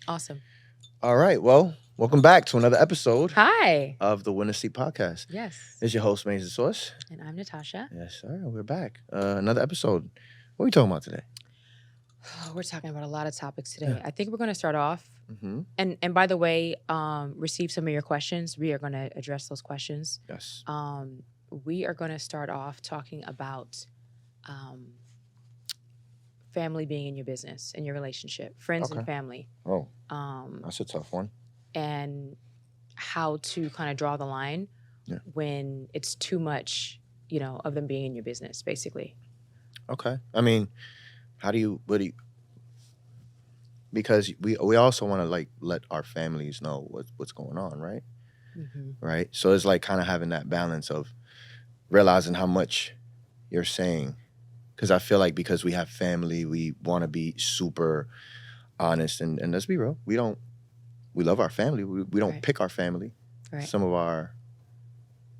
Awesome. All right. Well, welcome back to another episode Hi. of the Winner's Seat Podcast. Yes. It's your host, Mason Source. And I'm Natasha. Yes, sir. We're back. Another episode. What are we talking about today? We're talking about a lot of topics today. Yeah. I think we're going to start off. And by the way, receive some of your questions. We are going to address those questions. Yes. We are going to start off talking about family being in your business, in your relationship, friends and family. Oh, that's a tough one. And how to kind of draw the line when it's too much, of them being in your business, basically. Okay. I mean, because we also want to let our families know what's going on, right? Mm-hmm. Right. So it's like kind of having that balance of realizing how much you're saying. Because I feel like because we have family, we want to be super honest. And let's be real, we love our family. We don't pick our family. Right. Some of our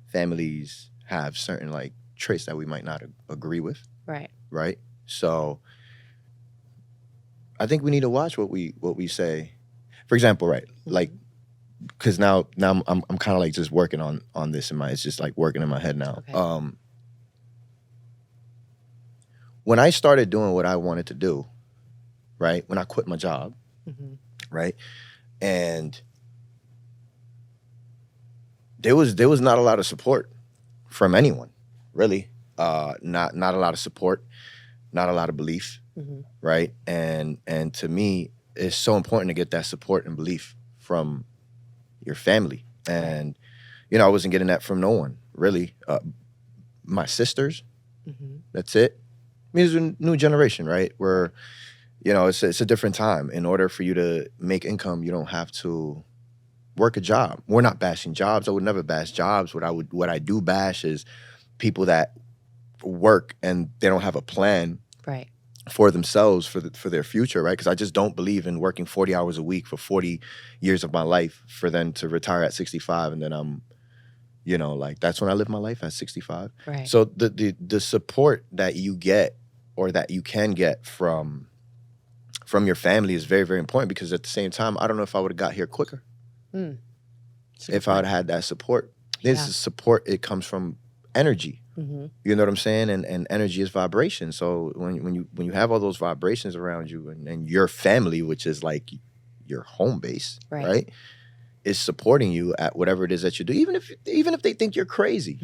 families have certain traits that we might not agree with. Right. Right. So I think we need to watch what we say. For example, right? Because now I'm kind of just working on this it's just working in my head now. Okay. When I started doing what I wanted to do, right? When I quit my job, right? And there was not a lot of support from anyone, really. Not a lot of support, not a lot of belief, right? And to me, it's so important to get that support and belief from your family. And I wasn't getting that from no one, really. My sisters, that's it. I mean, it's a new generation, right? Where, it's a different time. In order for you to make income, you don't have to work a job. We're not bashing jobs. I would never bash jobs. What I do bash is people that work and they don't have a plan for themselves, for their future, right? Because I just don't believe in working 40 hours a week for 40 years of my life for then to retire at 65 and then I'm, that's when I live my life at 65. Right. So the support that you get or that you can get from your family is very, very important because at the same time, I don't know if I would have got here quicker if I would have had that support. This is support, it comes from energy. You know what I'm saying? And energy is vibration. So when you have all those vibrations around you and your family, which is like your home base, right? Is supporting you at whatever it is that you do, even if they think you're crazy.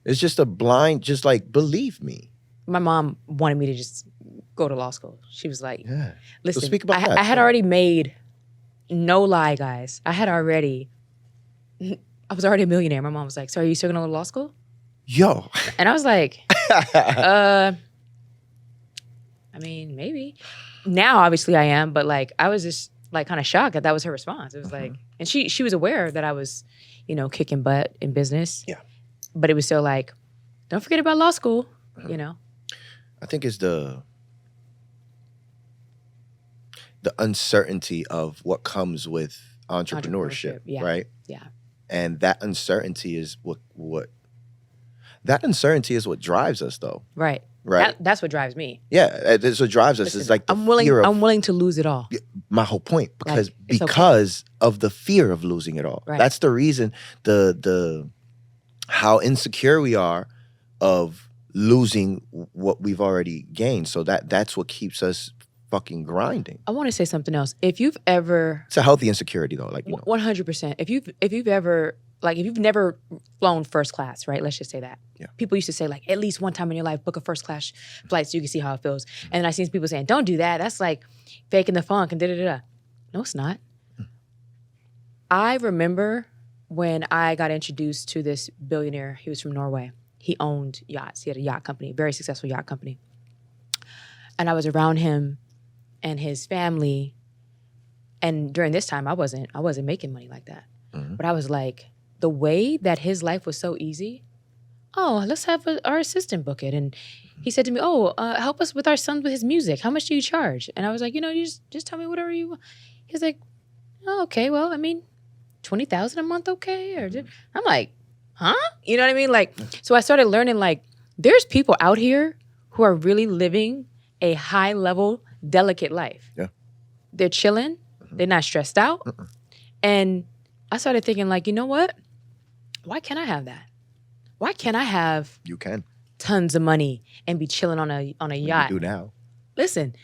It's just a blind, believe me. My mom wanted me to just go to law school. She was like, listen, so speak about that. I had already made, no lie, guys. I was already a millionaire. My mom was like, so are you still gonna go to law school? Yo. And I was like, I mean, maybe. Now, obviously I am, but I was just kind of shocked that was her response. It was and she was aware that I was, kicking butt in business. Yeah. But it was still don't forget about law school, I think it's the uncertainty of what comes with entrepreneurship. Right? Yeah. And that uncertainty is what drives us, though. Right. Right. That's what drives me. Yeah, that's what drives us. Listen, It's I'm willing to lose it all. My whole point, because okay. of the fear of losing it all. Right. That's the reason. The how insecure we are of losing what we've already gained. So that's what keeps us fucking grinding. I want to say something else. If you've ever, it's a healthy insecurity though. 100%. If you've ever, if you've never flown first class, right? Let's just say that. Yeah. People used to say at least one time in your life, book a first class flight so you can see how it feels. And then I seen people saying, don't do that. That's faking the funk and da-da-da-da. No, it's not. I remember when I got introduced to this billionaire. He was from Norway. He owned yachts. He had a yacht company, very successful yacht company. And I was around him and his family. And during this time, I wasn't making money like that. But I was the way that his life was so easy. Oh, let's have our assistant book it. And he said to me, help us with our son with his music. How much do you charge? And I was like, you just tell me whatever you want. He was like, oh, okay, well, I mean, $20,000 a month, okay? Or I'm like, huh? You know what I mean? Like, so I started learning, like, there's people out here who are really living a high level, delicate life. Yeah. They're chilling. They're not stressed out. And I started thinking, like, you know what? Why can't I have that? Why can't I have You can. tons of money and be chilling on a yacht? You do now. Listen,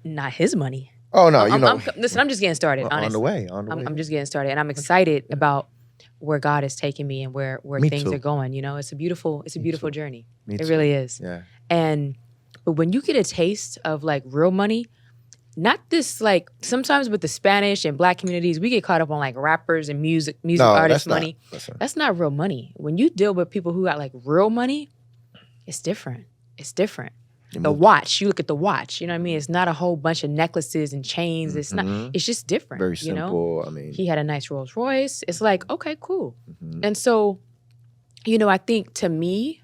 not his money. Oh no, Listen, I'm just getting started. Honestly, on the way. I'm just getting started, and I'm excited about where God is taking me and where Me things too. are going. You know, it's a beautiful journey. Me It too. really is. Yeah. But when you get a taste of like real money, not this like sometimes with the Spanish and Black communities, we get caught up on like rappers and music No, artists that's money. Not. That's not real money. When you deal with people who got like real money, it's different. It's different. The watch, you look at the watch, you know what I mean? It's not a whole bunch of necklaces and chains. It's not, it's just different. Very you know? simple. I mean, He had a nice Rolls Royce. It's like, okay, cool. Mhm. And so, you know, I think to me,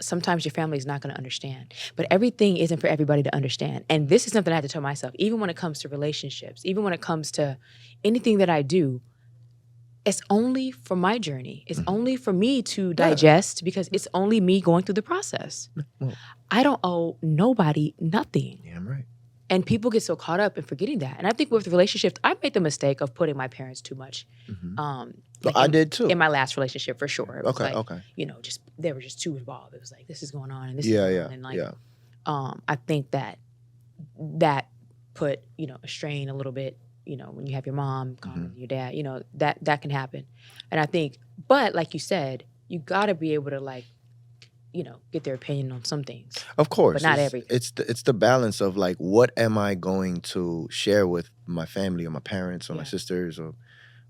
sometimes your family is not going to understand, but everything isn't for everybody to understand. And this is something I have to tell myself, even when it comes to relationships, even when it comes to anything that I do, it's only for my journey. It's only for me to digest because it's only me going through the process. Well, I don't owe nobody nothing. yeah, I'm right. And people get so caught up in forgetting that. And I think with relationships, I made the mistake of putting my parents too much. So I did too. In my last relationship, for sure. It was Okay, like, okay. you know, just they were just too involved. It was like, this is going on and this Yeah, is going yeah, on. And like, yeah. I think that put, you know, a strain a little bit, you know, when you have your mom, your dad, you know, that can happen. And I think, but like you said, you got to be able to like, you know, get their opinion on some things. Of course, but not everything. It's the balance of like, what am I going to share with my family or my parents or my sisters or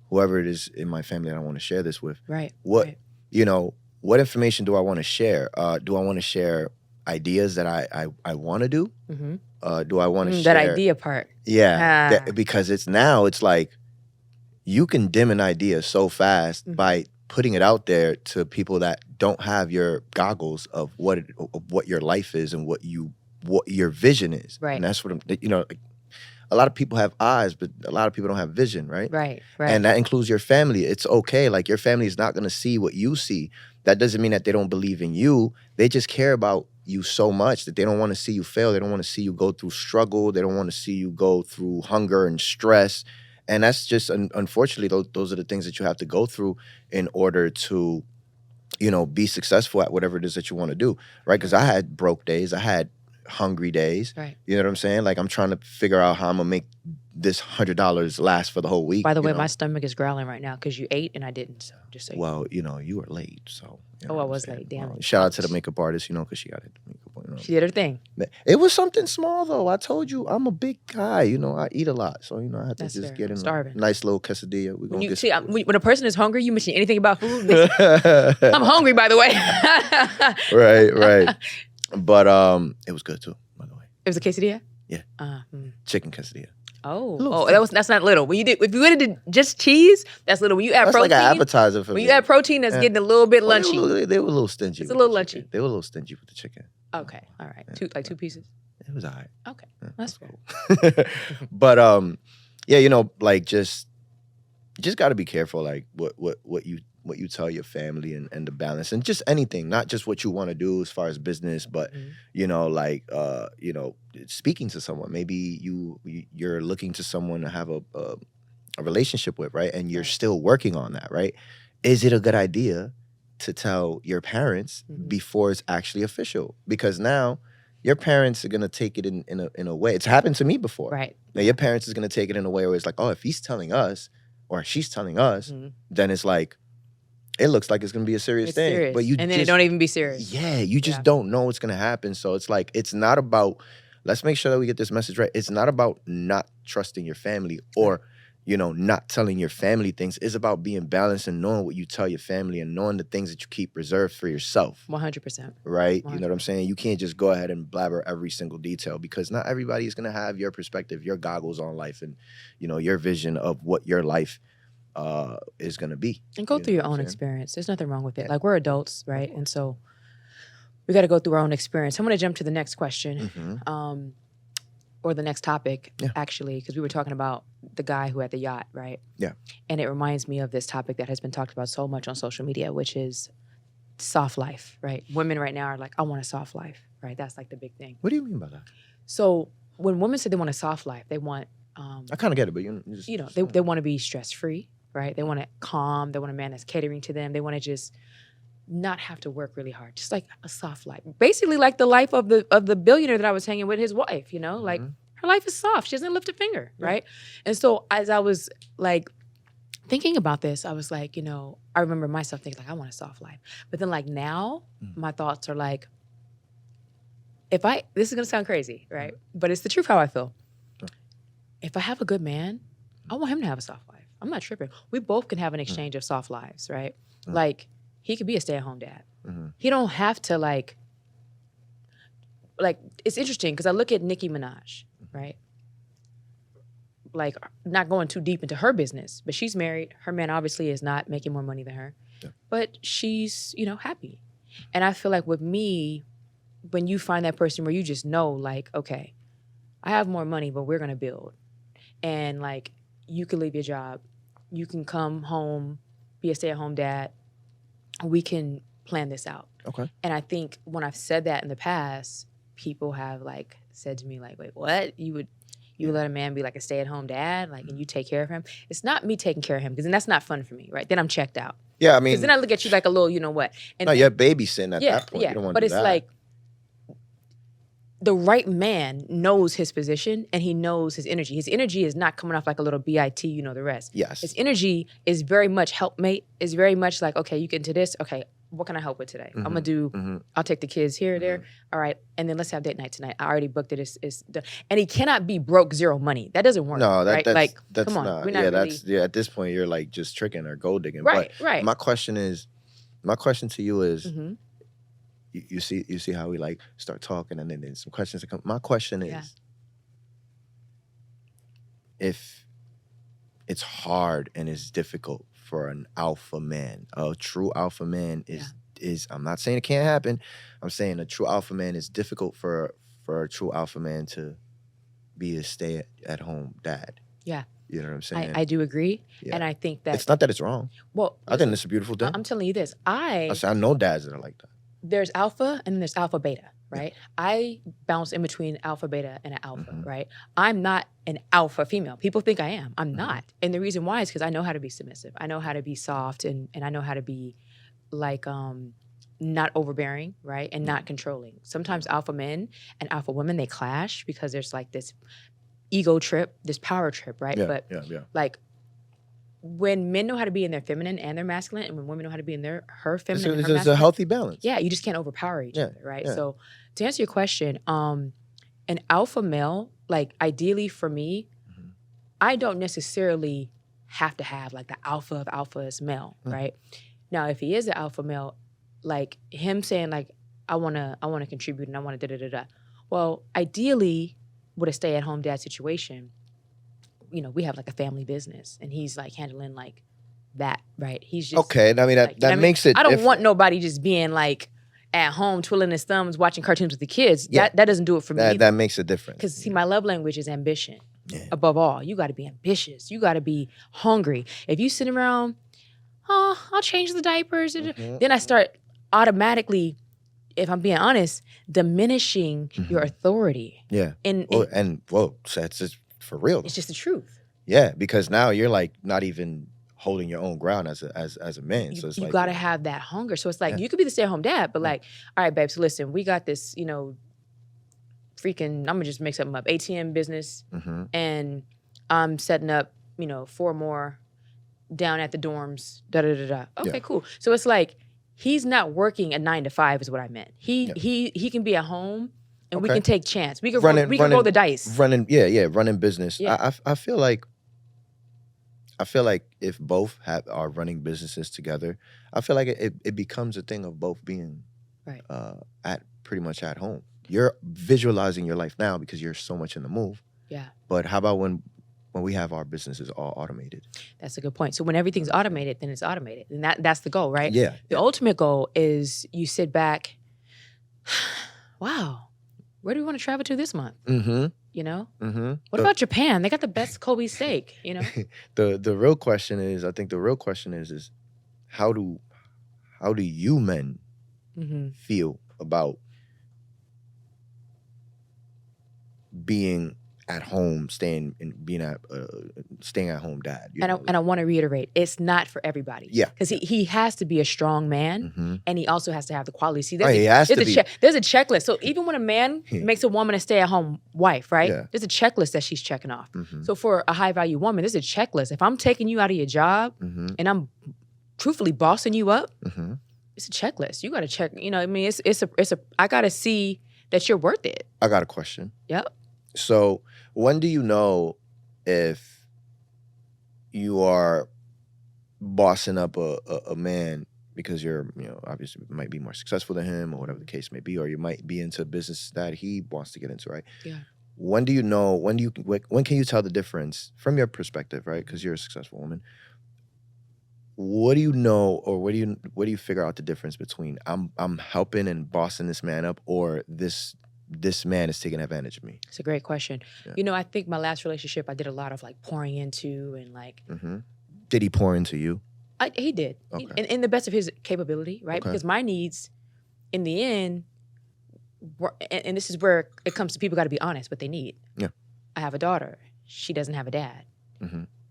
whoever it is in my family that I want to share this with. Right. What right. you know, what information do I want to share? Do I want to share ideas that I want to do? Do I want to share that idea part? Yeah, because it's like you can dim an idea so fast by putting it out there to people that don't have your goggles of what your life is and what your vision is. Right. And that's what you know. Like, a lot of people have eyes, but a lot of people don't have vision, right? Right. Right. And that includes your family. It's okay. Like your family is not going to see what you see. That doesn't mean that they don't believe in you. They just care about you so much that they don't want to see you fail. They don't want to see you go through struggle. They don't want to see you go through hunger and stress. And that's just, unfortunately, those are the things that you have to go through in order to, you know, be successful at whatever it is that you want to do, right? Because I had broke days. I had hungry days. Right. You know what I'm saying? Like I'm trying to figure out how I'm going to make this $100 last for the whole week. By the way, my stomach is growling right now because you ate and I didn't. So just so well, you know, you were late, so. You know I was late. Damn it. Shout out to the makeup artist, you know, because she got it. You know. She did her thing. It was something small though. I told you I'm a big guy. You know, I eat a lot, so you know I had to That's just fair. get in Starving. a nice little quesadilla. We're gonna when a person is hungry, you mention anything about food. I'm hungry, by the way. Right. But it was good too, by the way. It was a quesadilla. Yeah. Chicken quesadilla. That's not little. When you did, if you would have did just cheese, that's little. When you add that's protein, like an appetizer for me. When you add protein, that's getting a little bit lunchy. They were a little stingy. It's a little lunchy. They were a little stingy with the chicken. Okay, all right. Yeah. Two pieces. It was all right. Okay, that's fair. But yeah, you know, like you just got to be careful, like what you tell your family and the balance and just anything, not just what you want to do as far as business, but you know, like you know, speaking to someone. Maybe you're looking to someone to have a relationship with, right? And you're still working on that, right? Is it a good idea to tell your parents before it's actually official? Because now your parents are gonna take it in a way. It's happened to me before. Right. Now your parents is gonna take it in a way where it's like, oh, if he's telling us or she's telling us, then it's like, it looks like it's gonna be a serious thing. Serious. But and then it don't even be serious. Yeah, you just don't know what's gonna happen. So it's like, it's not about, let's make sure that we get this message right. It's not about not trusting your family or, you know, not telling your family things. It's about being balanced and knowing what you tell your family and knowing the things that you keep reserved for yourself. 100%. Right? 100%. You know what I'm saying? You can't just go ahead and blabber every single detail because not everybody is going to have your perspective, your goggles on life and, you know, your vision of what your life is going to be. And go through your own experience. There's nothing wrong with it. Like, we're adults, right? And so we got to go through our own experience. I'm going to jump to the next question. or the next topic, Yeah. actually, because we were talking about the guy who had the yacht, right? Yeah. And it reminds me of this topic that has been talked about so much on social media, which is soft life, right? Women right now are like, I want a soft life, right? That's like the big thing. What do you mean by that? So when women say they want a soft life, they want, I kind of get it, but they want to be stress-free, right? They want to calm. They want a man that's catering to them. They want to just not have to work really hard, just like a soft life. Basically like the life of the billionaire that I was hanging with, his wife, like her life is soft. She doesn't lift a finger, right? And so as I was like thinking about this, I was like, I remember myself thinking like, I want a soft life. But then like now my thoughts are like, this is going to sound crazy, right? But it's the truth how I feel. If I have a good man, I want him to have a soft life. I'm not tripping. We both can have an exchange of soft lives, right? Like he could be a stay-at-home dad. He don't have to like it's interesting because I look at Nicki Minaj, right? Like not going too deep into her business, but she's married. Her man obviously is not making more money than her, but she's, happy. And I feel like with me, when you find that person where you just know like, okay, I have more money, but we're going to build. And like, you can leave your job. You can come home, be a stay-at-home dad. We can plan this out. Okay. And I think when I've said that in the past, people have like said to me like, wait, what? You would let a man be like a stay-at-home dad, like, and you take care of him? It's not me taking care of him, because then that's not fun for me, right? Then I'm checked out. Yeah, I mean, because then I look at you like a little, you know what? And no, you're babysitting at that point. Yeah, You don't want but to do it's that. like the right man knows his position and he knows his energy. His energy is not coming off like a little BIT, the rest. Yes. His energy is very much helpmate. Is very much like, okay, you get into this. Okay, what can I help with today? I'm gonna do. I'll take the kids here, there. All right, and then let's have date night tonight. I already booked it. It's done. And he cannot be broke, zero money. That doesn't work. No, right? that's come on. not. We're not really... At this point, you're like just tricking or gold digging. Right, but right. My question to you is, you see how we like start talking and then some questions that come. My question is, if it's hard and it's difficult for an alpha man, a true alpha man is I'm not saying it can't happen. I'm saying a true alpha man is difficult for a true alpha man to be a stay-at-home dad. Yeah. You know what I'm saying? I do agree. Yeah. And I think that... It's not that it's wrong. Well... I think it's a beautiful thing. I'm telling you this. I know dads that are like that. There's alpha and then there's alpha beta, right? Yeah. I bounce in between alpha beta and an alpha, right? I'm not an alpha female. People think I am. I'm not. And the reason why is because I know how to be submissive. I know how to be soft and I know how to be like not overbearing, right? And not controlling. Sometimes alpha men and alpha women, they clash because there's like this ego trip, this power trip, right? Yeah, like when men know how to be in their feminine and their masculine, and when women know how to be in her feminine and her masculine, it's a healthy balance. Yeah, you just can't overpower each other, right? Yeah. So to answer your question, an alpha male, like ideally for me, I don't necessarily have to have like the alpha of alphas male, right? Now, if he is an alpha male, like him saying like, I wanna contribute and I wanna da-da-da-da. Well, ideally with a stay-at-home dad situation, we have like a family business and he's like handling like that, right? He's just... Okay, I mean, that makes it... I don't want nobody just being like at home twiddling his thumbs, watching cartoons with the kids. Yeah. That doesn't do it for me either. That makes a difference. Because see, my love language is ambition. Yeah. Above all, you got to be ambitious. You got to be hungry. If you sit around, I'll change the diapers. Then I start automatically, if I'm being honest, diminishing your authority. Yeah. That's just for real. It's just the truth. Yeah, because now you're like not even holding your own ground as a man. So it's you like, gotta have that hunger. So it's like you could be the stay-at-home dad, but like, all right, babe. So listen, we got this, freaking. I'm gonna just make something up. ATM business, and I'm setting up, 4 more down at the dorms. Da da da da. Okay, cool. So it's like he's not working a 9 to 5, is what I meant. He can be at home. And we can take chance. We can roll the dice. Running business. Yeah. I feel like if both are running businesses together, I feel like it becomes a thing of both being at pretty much at home. You're visualizing your life now because you're so much in the move. Yeah. But how about when we have our businesses all automated? That's a good point. So when everything's automated, then it's automated. And that's the goal, right? Yeah. The ultimate goal is you sit back, wow. Where do we want to travel to this month? you know? Mm-hmm. What about Japan? They got the best Kobe steak, you know? The real question is, I think the real question is how do you men feel about being at home, staying at home dad? And I want to reiterate, it's not for everybody. Yeah. Because he has to be a strong man, and he also has to have the quality. See, He has to be. There's a checklist. So even when a man makes a woman a stay-at-home wife, right? Yeah. There's a checklist that she's checking off. So for a high-value woman, there's a checklist. If I'm taking you out of your job and I'm truthfully bossing you up, it's a checklist. You got to check. You know, I mean, it's a. I got to see that you're worth it. I got a question. Yep. So when do you know if you are bossing up a man because you're, obviously might be more successful than him or whatever the case may be, or you might be into business that he wants to get into, right? Yeah. When do you know, when can you tell the difference from your perspective, right? Because you're a successful woman. What do you know, or what do you figure out the difference between I'm helping and bossing this man up, or this man is taking advantage of me? It's a great question. Yeah. I think my last relationship, I did a lot of like pouring into and like. Did he pour into you? He did. Okay. In the best of his capability, right? Okay. Because my needs, in the end, and this is where it comes to people got to be honest what they need. Yeah. I have a daughter. She doesn't have a dad.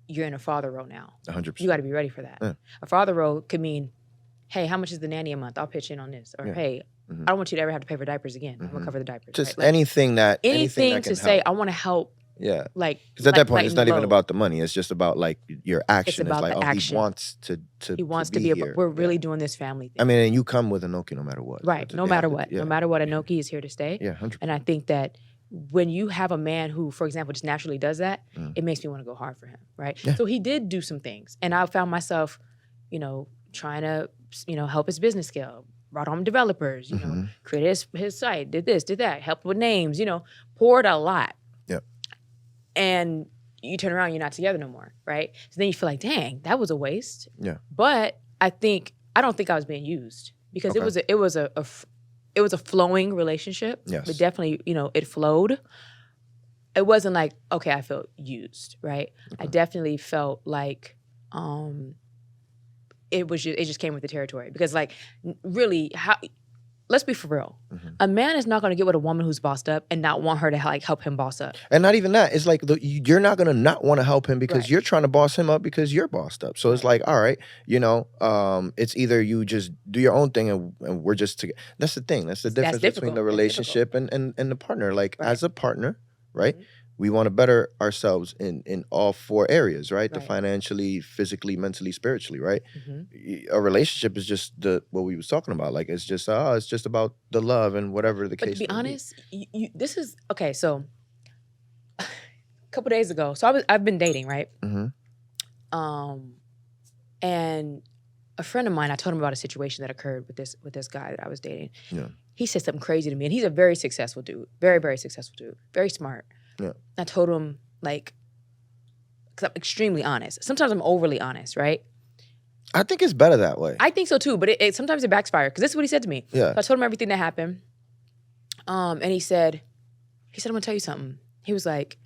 You're in a father role now. 100%. You got to be ready for that. Yeah. A father role could mean, hey, how much is the nanny a month? I'll pitch in on this. Or hey, I don't want you to ever have to pay for diapers again. I'm gonna cover the diapers. Just right? Like, anything that to can say, help. I want to help. Yeah. Like, because at that point, it's not even about the money. It's just about like your action. It's about like, the action. He wants to He wants to be here. We're really doing this family thing. I mean, and you come with Inoki no matter what. Right. No matter what. No matter what, Inoki is here to stay. Yeah, 100%. And I think that when you have a man who, for example, just naturally does that, it makes me want to go hard for him, right? Yeah. So he did do some things. And I found myself, trying to, help his business scale. Brought on developers, created his site, did this, did that, helped with names, poured a lot. Yep. And you turn around, you're not together no more, right? So then you feel like, dang, that was a waste. Yeah. But I don't think I was being used because it was a flowing relationship. Yes. But definitely, it flowed. It wasn't like, okay, I felt used, right? Okay. I definitely felt like it just came with the territory because like really let's be for real. A man is not going to get with a woman who's bossed up and not want her to like help him boss up. And not even that. It's like you're not going to not want to help him because you're trying to boss him up because you're bossed up. So it's like, all right, it's either you just do your own thing and we're just together. That's the thing. That's the difference between the relationship and the partner. Like as a partner, right? We want to better ourselves in all four areas, right? The financially, physically, mentally, spiritually, right? A relationship is just what we was talking about. Like it's just about the love and whatever the case. But to be honest, this is okay. So a couple days ago, so I've been dating, right? And a friend of mine, I told him about a situation that occurred with this guy that I was dating. Yeah. He said something crazy to me, and he's a very successful dude, very, very successful dude, very smart. Yeah. I told him, like, because I'm extremely honest. Sometimes I'm overly honest, right? I think it's better that way. I think so too, but sometimes it backfires. Because this is what he said to me. Yeah. So I told him everything that happened. And he said, I'm going to tell you something. He was like,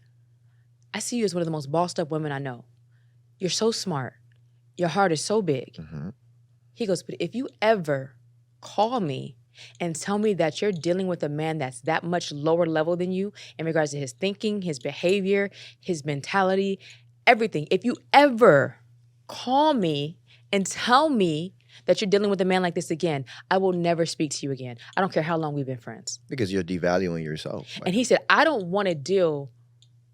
I see you as one of the most bossed up women I know. You're so smart. Your heart is so big. He goes, but if you ever call me and tell me that you're dealing with a man that's that much lower level than you in regards to his thinking, his behavior, his mentality, everything. If you ever call me and tell me that you're dealing with a man like this again, I will never speak to you again. I don't care how long we've been friends. Because you're devaluing yourself. Right? And he said, I don't want to deal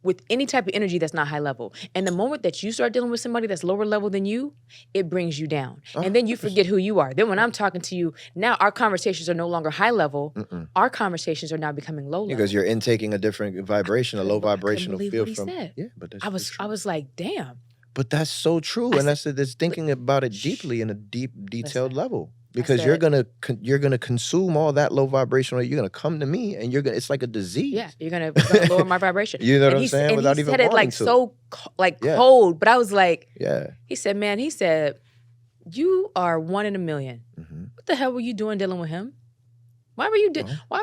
with any type of energy that's not high level. And the moment that you start dealing with somebody that's lower level than you, it brings you down. And then you forget who you are. Then when I'm talking to you, now our conversations are no longer high level. Our conversations are now becoming low level. Because you're intaking a different vibration, a low vibrational feel from. Said. Yeah, but that's I was like, damn. But that's so true. And that's thinking about it deeply in a detailed level. Because you're gonna consume all that low vibrational. You're gonna come to me, and it's like a disease. Yeah, you're gonna lower my vibration. You know what I'm saying? Without even wanting to. He said it like so cold, but I was like, yeah. He said, man, you are one in a million. What the hell were you doing dealing with him? Why were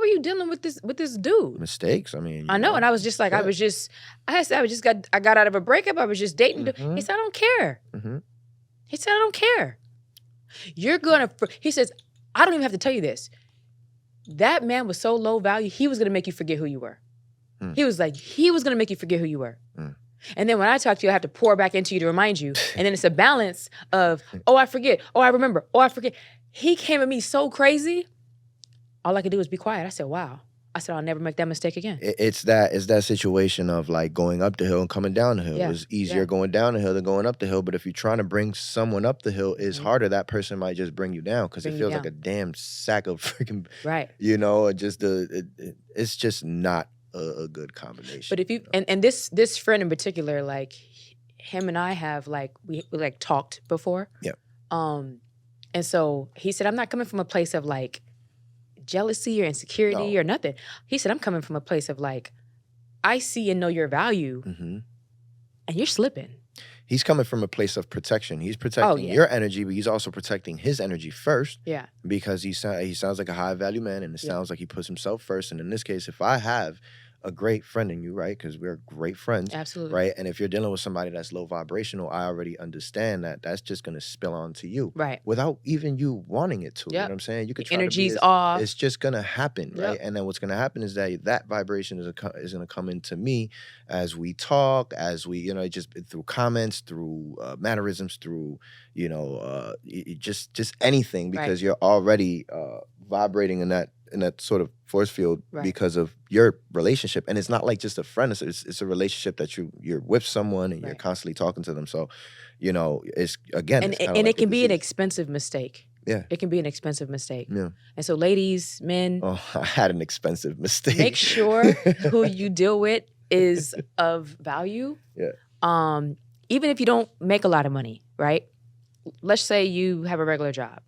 you dealing with this dude? Mistakes. I mean, I know, and I was just like, I got out of a breakup. I was just dating. He said, I don't care. He said, I don't care. He says, I don't even have to tell you this. That man was so low value, he was gonna make you forget who you were. He was gonna make you forget who you were. And then when I talk to you, I have to pour back into you to remind you. And then it's a balance of, oh, I forget. Oh, I remember. Oh, I forget. He came at me so crazy. All I could do was be quiet. I said, wow. I said, I'll never make that mistake again. It's that situation of like going up the hill and coming down the hill. Yeah. It's easier going down the hill than going up the hill. But if you're trying to bring someone up the hill, it's harder. That person might just bring you down because it feels like a damn sack of freaking, it's just not a good combination. But if you, and this friend in particular, like him and I have we talked before. Yeah. And so he said, I'm not coming from a place of like jealousy or insecurity or nothing. He said, I'm coming from a place of like, I see and know your value and you're slipping. He's coming from a place of protection. He's protecting your energy, but he's also protecting his energy first. Yeah. Because he sounds like a high value man, and it sounds like he puts himself first. And in this case, if I have a great friend in you, right? Because we're great friends. Absolutely. Right? And if you're dealing with somebody that's low vibrational, I already understand that that's just going to spill onto you. Right. Without even you wanting it to. You know what I'm saying? You could try energy's to be off. It's just going to happen, right? And then what's going to happen is that vibration is going to come into me as we talk, as we, just through comments, through mannerisms, through, just anything, because you're already vibrating in that sort of force field because of your relationship. And it's not like just a friend. It's a relationship that you're with someone and you're constantly talking to them. So, it's again, and it can be an expensive mistake. Yeah. It can be an expensive mistake. Yeah. And so ladies, men. Oh, I had an expensive mistake. Make sure who you deal with is of value. Yeah. Even if you don't make a lot of money, right? Let's say you have a regular job.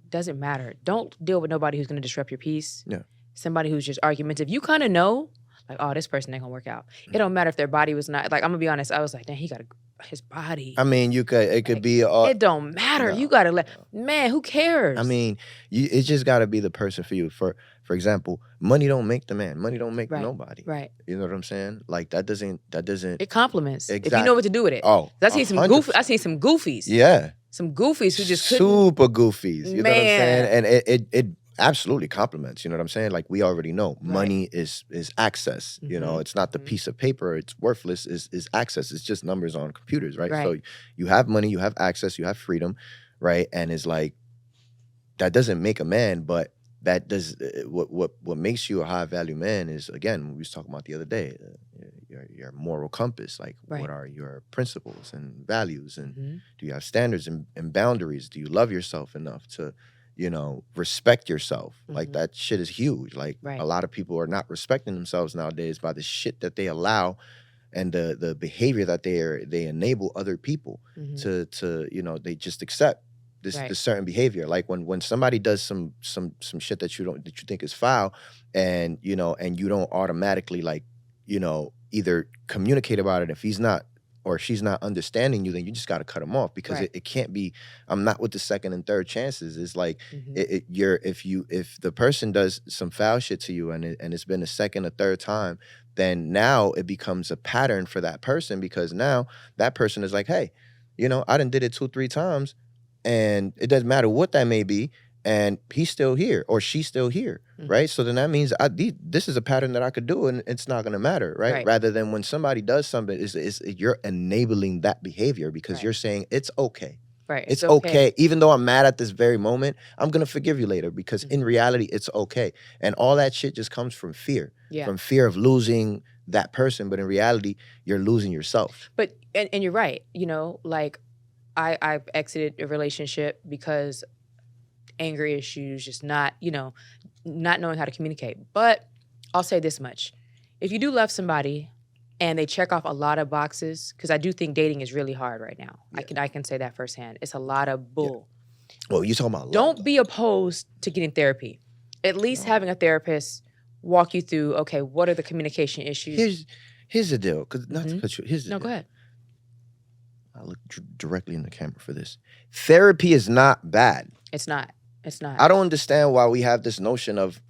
Doesn't matter. Don't deal with nobody who's going to disrupt your peace. Yeah. Somebody who's just argumentative. You kind of know, like, oh, this person ain't going to work out. It don't matter if their body was not, like, I'm going to be honest. I was like, dang, he got his body. I mean, it could be. It don't matter. You got to man, who cares? I mean, it just got to be the person for you. For example, money don't make the man. Money don't make nobody. Right. You know what I'm saying? Like, that doesn't. It compliments. Exactly. If you know what to do with it. Oh, I seen some goofies. Yeah. Some goofies who just couldn't. Super goofies. You know what I'm saying? And it absolutely compliments. You know what I'm saying? Like, we already know money is access. You know, it's not the piece of paper. It's worthless. Is access. It's just numbers on computers, right? So you have money, you have access, you have freedom, right? And it's like, that doesn't make a man, but that does what makes you a high value man is, again, we was talking about the other day, your moral compass. Like, what are your principles and values, and do you have standards and boundaries? Do you love yourself enough to, respect yourself? Like, that shit is huge. Like, a lot of people are not respecting themselves nowadays by the shit that they allow and the behavior that they enable other people to they just accept. This certain behavior, like when somebody does some shit that you think is foul, and you don't automatically either communicate about it. If he's not or she's not understanding you, then you just got to cut them off, because it can't be. I'm not with the second and third chances. It's like if the person does some foul shit to you and it's been a second or third time, then now it becomes a pattern for that person, because now that person is like, hey, I done did it 2-3 times. And it doesn't matter what that may be, and he's still here or she's still here, right? So then that means this is a pattern that I could do, and it's not going to matter, right? Rather than when somebody does something, you're enabling that behavior, because you're saying it's okay. Right. It's okay. Even though I'm mad at this very moment, I'm going to forgive you later, because in reality, it's okay. And all that shit just comes from fear, from fear of losing that person. But in reality, you're losing yourself. But, and you're right, like, I've exited a relationship because anger issues, just not knowing how to communicate. But I'll say this much. If you do love somebody and they check off a lot of boxes, because I do think dating is really hard right now. Yeah. I can say that firsthand. It's a lot of bull. Yeah. Well, you're talking about Don't be opposed to getting therapy. At least having a therapist walk you through, okay, what are the communication issues? Here's the deal. Because not to cut you. No, go ahead. I look directly in the camera for this. Therapy is not bad. It's not. It's not. I don't understand why we have this notion of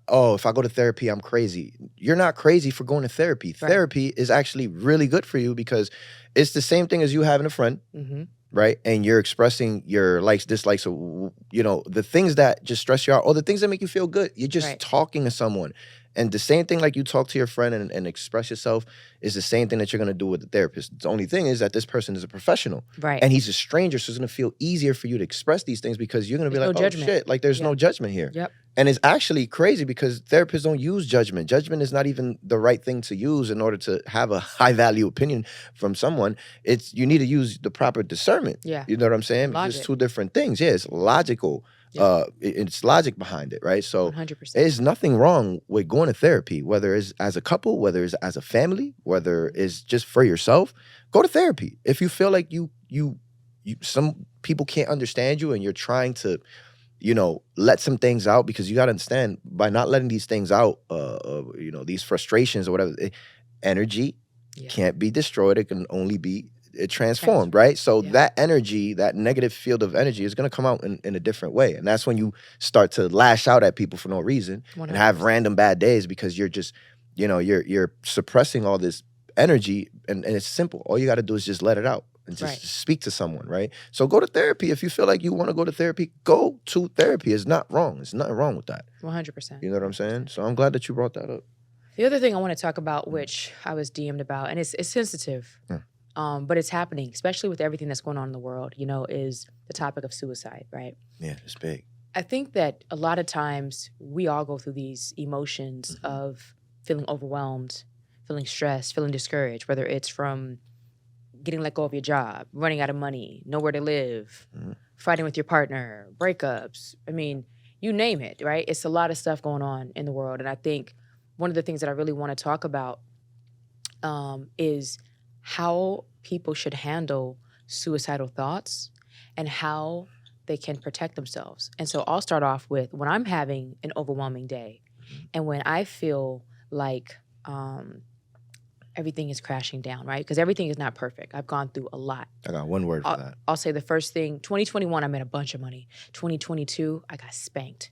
oh, if I go to therapy, I'm crazy. You're not crazy for going to therapy. Right. Therapy is actually really good for you because it's the same thing as you having a friend, Mm-hmm. right? And you're expressing your likes, dislikes, or, you know, the things that just stress you out or the things that make you feel good. You're just Right. talking to someone. And the same thing like you talk to your friend and express yourself is the same thing that you're going to do with the therapist. The only thing is that this person is a professional. Right. And he's a stranger, so it's going to feel easier for you to express these things because you're going to be There's like, no oh, judgment. shit, like there's Yeah. no judgment here. Yep. And it's actually crazy because therapists don't use judgment. Judgment is not even the right thing to use in order to have a high value opinion from someone. It's you need to use the proper discernment. Yeah. You know what I'm saying? Because Logic. it's two different things. Yeah, it's logical. Yeah. It's logic behind it, right? So 100%. there's nothing wrong with going to therapy, whether it's as a couple, whether it's as a family, whether it's just for yourself. Go to therapy. If you feel like you some people can't understand you and you're trying to, you know, let some things out, because you got to understand, by not letting these things out, you know, these frustrations or whatever, energy can't be destroyed. It can only be transformed, right? So that energy, that negative field of energy is going to come out in a different way. And that's when you start to lash out at people for no reason 100%. and have random bad days because you're just, you know, you're suppressing all this energy. And it's simple. All you got to do is just let it out. And just speak to someone, right? So go to therapy. If you feel like you want to go to therapy, go to therapy. It's not wrong. There's nothing wrong with that. 100%. You know what I'm saying? So I'm glad that you brought that up. The other thing I want to talk about, which I was DM'd about, and it's sensitive, but it's happening, especially with everything that's going on in the world, you know, is the topic of suicide, right? Yeah, it's big. I think that a lot of times we all go through these emotions of feeling overwhelmed, feeling stressed, feeling discouraged, whether it's from getting let go of your job, running out of money, nowhere to live, fighting with your partner, breakups. I mean, you name it, right? It's a lot of stuff going on in the world. And I think one of the things that I really want to talk about is how people should handle suicidal thoughts and how they can protect themselves. And so I'll start off with when I'm having an overwhelming day and when I feel like everything is crashing down, right? Because everything is not perfect. I've gone through a lot. I got one word for that. I'll say the first thing, 2021, I made a bunch of money. 2022, I got spanked.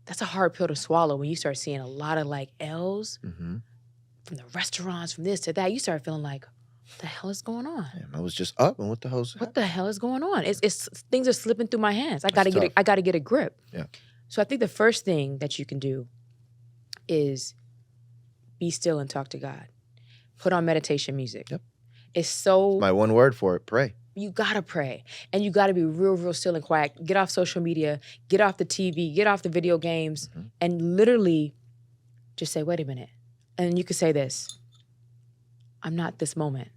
That's a hard pill to swallow when you start seeing a lot of like L's from the restaurants, from this to that. You start feeling like, what the hell is going on? I was just up, and what the hell's What the hell is going on? It's things are slipping through my hands. I That's gotta get a grip. Yeah. So I think the first thing that you can do is be still and talk to God. Put on meditation music. Yep. It's so... My one word for it, pray. You gotta pray. And you gotta be real, real still and quiet. Get off social media, get off the TV, get off the video games, and literally just say, wait a minute. And you could say this, I'm not this moment.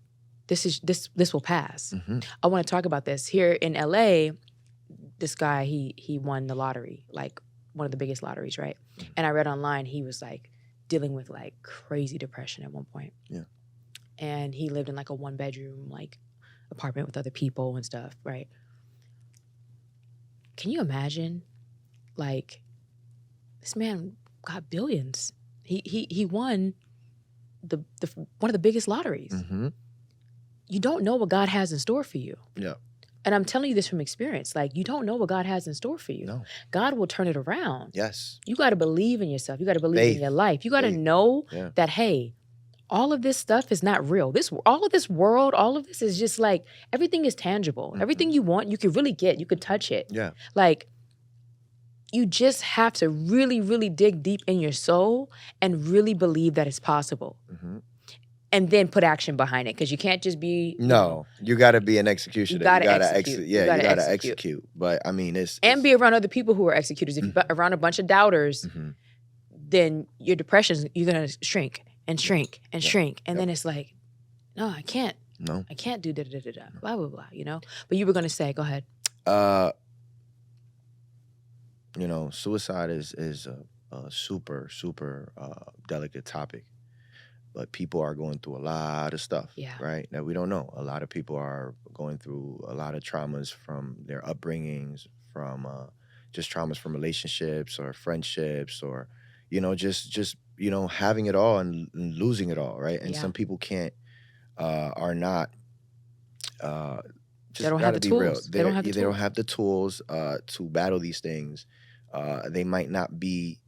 This will pass. I wanna talk about this. Here in LA, this guy, he won the lottery, like one of the biggest lotteries, right? And I read online, he was like dealing with like crazy depression at one point. Yeah. And he lived in like a 1-bedroom like apartment with other people and stuff, right? Can you imagine, like, this man got billions. He won the one of the biggest lotteries. You don't know what God has in store for you. Yeah. And I'm telling you this from experience. Like, you don't know what God has in store for you. No. God will turn it around. Yes. You got to believe in yourself. You got to believe Faith. in your life. You got to know that, hey, all of this stuff is not real. All of this world, all of this is just like, everything is tangible. Everything you want, you can really get. You could touch it. Yeah. Like, you just have to really, really dig deep in your soul and really believe that it's possible. And then put action behind it, because you can't just be... No, you got to be an executioner. You got to execute. You got to execute. But I mean, it's... And be around other people who are executors. If you're around a bunch of doubters, then your depression, you're going to shrink and shrink and shrink. And then it's like, no, I can't. No. I can't do da-da-da-da-da, blah, blah, blah, you know? But you were going to say, go ahead. You know, suicide is a super, super delicate topic. But people are going through a lot of stuff, right, that we don't know. A lot of people are going through a lot of traumas from their upbringings, from just traumas from relationships or friendships, or, you know, just you know, having it all and losing it all, right? And some people are not Just don't have gotta the be real. tools. They don't have the They don't tools. have the tools to battle these things. They might not be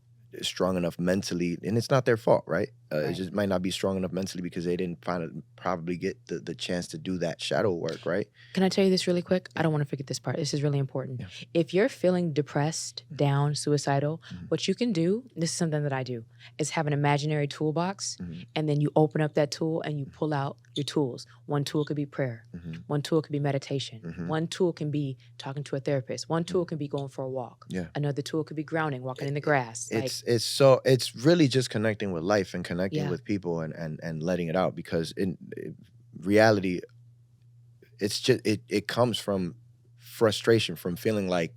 strong enough mentally, and it's not their fault, right? It just might not be strong enough mentally because they didn't probably get the chance to do that shadow work, right? Can I tell you this really quick? I don't want to forget this part. This is really important. Yeah. If you're feeling depressed, down, suicidal, Mhm. what you can do, this is something that I do, is have an imaginary toolbox, Mhm. and then you open up that tool and you pull out your tools. One tool could be prayer. Mhm. One tool could be meditation. Mhm. One tool can be talking to a therapist. One tool can be going for a walk. Yeah. Another tool could be grounding, walking in the grass. It's really just connecting with life and connecting Yeah. with people and letting it out, because in reality, it's just it comes from frustration, from feeling like,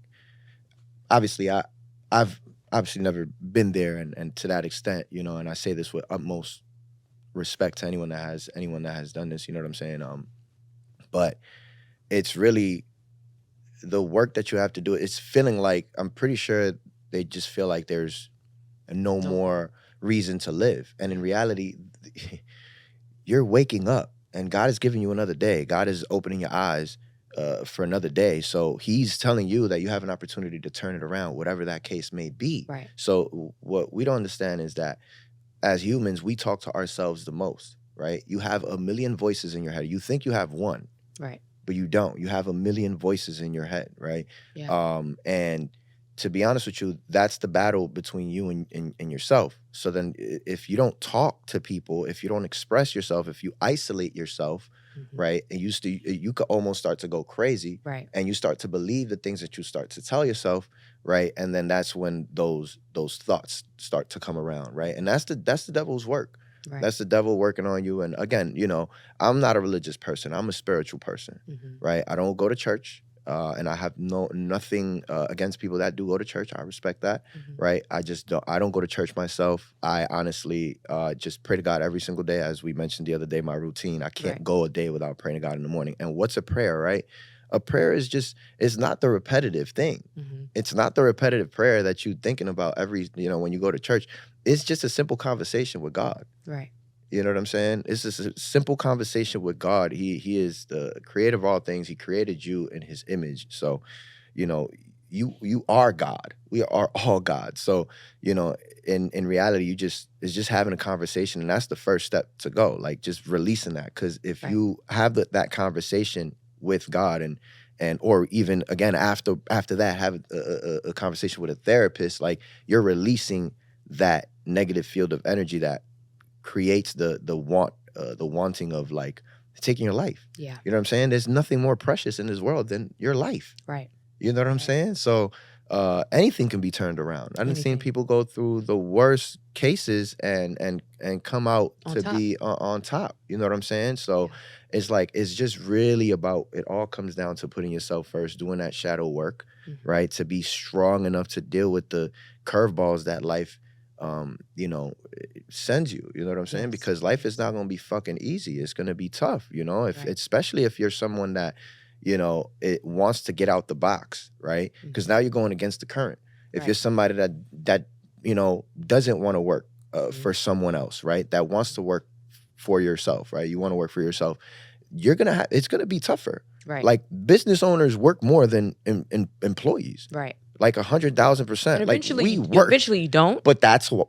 obviously I've obviously never been there and to that extent, and I say this with utmost respect to anyone that has done this, you know what I'm saying? But it's really the work that you have to do. It's feeling like, I'm pretty sure they just feel like there's no more reason to live. And in reality, you're waking up and God is giving you another day. God is opening your eyes for another day. So he's telling you that you have an opportunity to turn it around, whatever that case may be. Right. So what we don't understand is that as humans, we talk to ourselves the most, right? You have a million voices in your head. You think you have one, Right. but you don't. You have a million voices in your head, right? Yeah. And to be honest with you, that's the battle between you and yourself. So then if you don't talk to people, if you don't express yourself, if you isolate yourself, right, and you could almost start to go crazy, Right. and you start to believe the things that you start to tell yourself, right? And then that's when those thoughts start to come around, right? And that's the devil's work. Right. That's the devil working on you. And again, I'm not a religious person. I'm a spiritual person, right? I don't go to church. And I have nothing against people that do go to church. I respect that, right? I don't go to church myself. I honestly just pray to God every single day. As we mentioned the other day, my routine, I can't go a day without praying to God in the morning. And what's a prayer, right? A prayer is it's not the repetitive thing. It's not the repetitive prayer that you're thinking about when you go to church. It's just a simple conversation with God. Right. You know what I'm saying? It's just a simple conversation with God. He is the creator of all things. He created you in his image. So, you are God. We are all God. So, in reality, it's just having a conversation, and that's the first step to go. Like, just releasing that. Because if you have that conversation with God or even again after that have a conversation with a therapist, like, you're releasing that negative field of energy that creates the wanting of, like, taking your life. Yeah. You know what I'm saying? There's nothing more precious in this world than your life. Right. You know what I'm saying? So anything can be turned around. I've seen people go through the worst cases and come out be on top. You know what I'm saying? So it's like, it's just really about, it all comes down to putting yourself first, doing that shadow work, right? To be strong enough to deal with the curveballs that life sends you. You know what I'm saying? Because life is not going to be fucking easy. It's going to be tough, especially if you're someone that, it wants to get out the box, right? Because now you're going against the current. If you're somebody that doesn't want to work for someone else, right? That wants to work for yourself, right? You want to work for yourself. It's going to be tougher. Right. Like, business owners work more than employees. Right. Like 100,000%. Like, we work. Eventually you don't. But that's why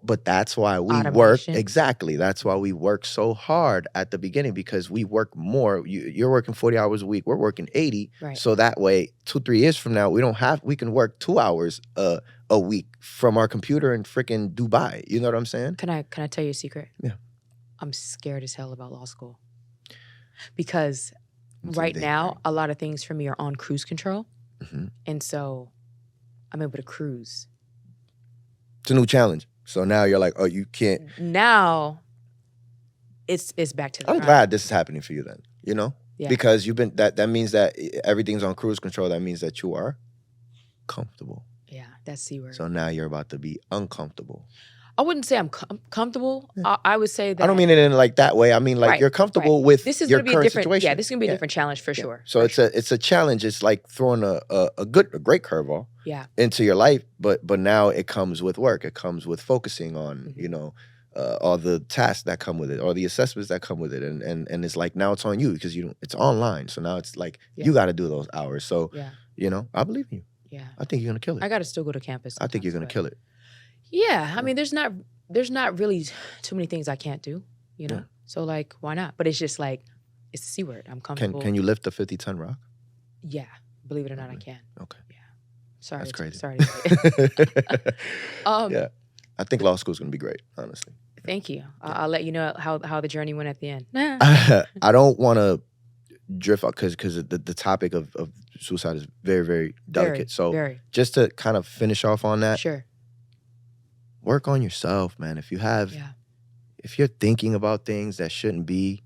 we Automation. work. Exactly. That's why we work so hard at the beginning, because we work more. You're working 40 hours a week. We're working 80. Right. So that way, 2-3 years from now, we can work 2 hours a week from our computer in freaking Dubai. You know what I'm saying? Can I tell you a secret? Yeah. I'm scared as hell about law school. Because right now, a lot of things for me are on cruise control. And so I'm able to cruise. It's a new challenge. So now you're like, oh, you can't. Now it's back to the I'm grind. glad this is happening for you then, Yeah. Because you've been, that means that everything's on cruise control. That means that you are comfortable. Yeah, that's C word. So now you're about to be uncomfortable. I wouldn't say I'm comfortable. I would say that. I don't mean it in like that way. I mean, like, you're comfortable with your current situation. Yeah, this is gonna be a different challenge for sure. So it's a challenge. It's like throwing a great curveball Yeah. into your life, but now it comes with work. It comes with focusing on all the tasks that come with it, or the assessments that come with it, and it's like now it's on you because it's online. So now it's like you got to do those hours. So I believe in you. Yeah, I think you're gonna kill it. I got to still go to campus. I think you're gonna kill it. Yeah, I mean, there's not really too many things I can't do. So like, why not? But it's just like it's the C word. I'm comfortable. Can you lift a 50-ton rock? Yeah, believe it or not, I can. Okay. Yeah. Sorry. That's crazy. Sorry. Yeah, I think law school is gonna be great. Honestly. Thank you. I'll let you know how the journey went at the end. I don't want to drift out because the topic of suicide is very, very delicate. Just to kind of finish off on that. Sure. Work on yourself, man. If you're thinking about things that shouldn't be,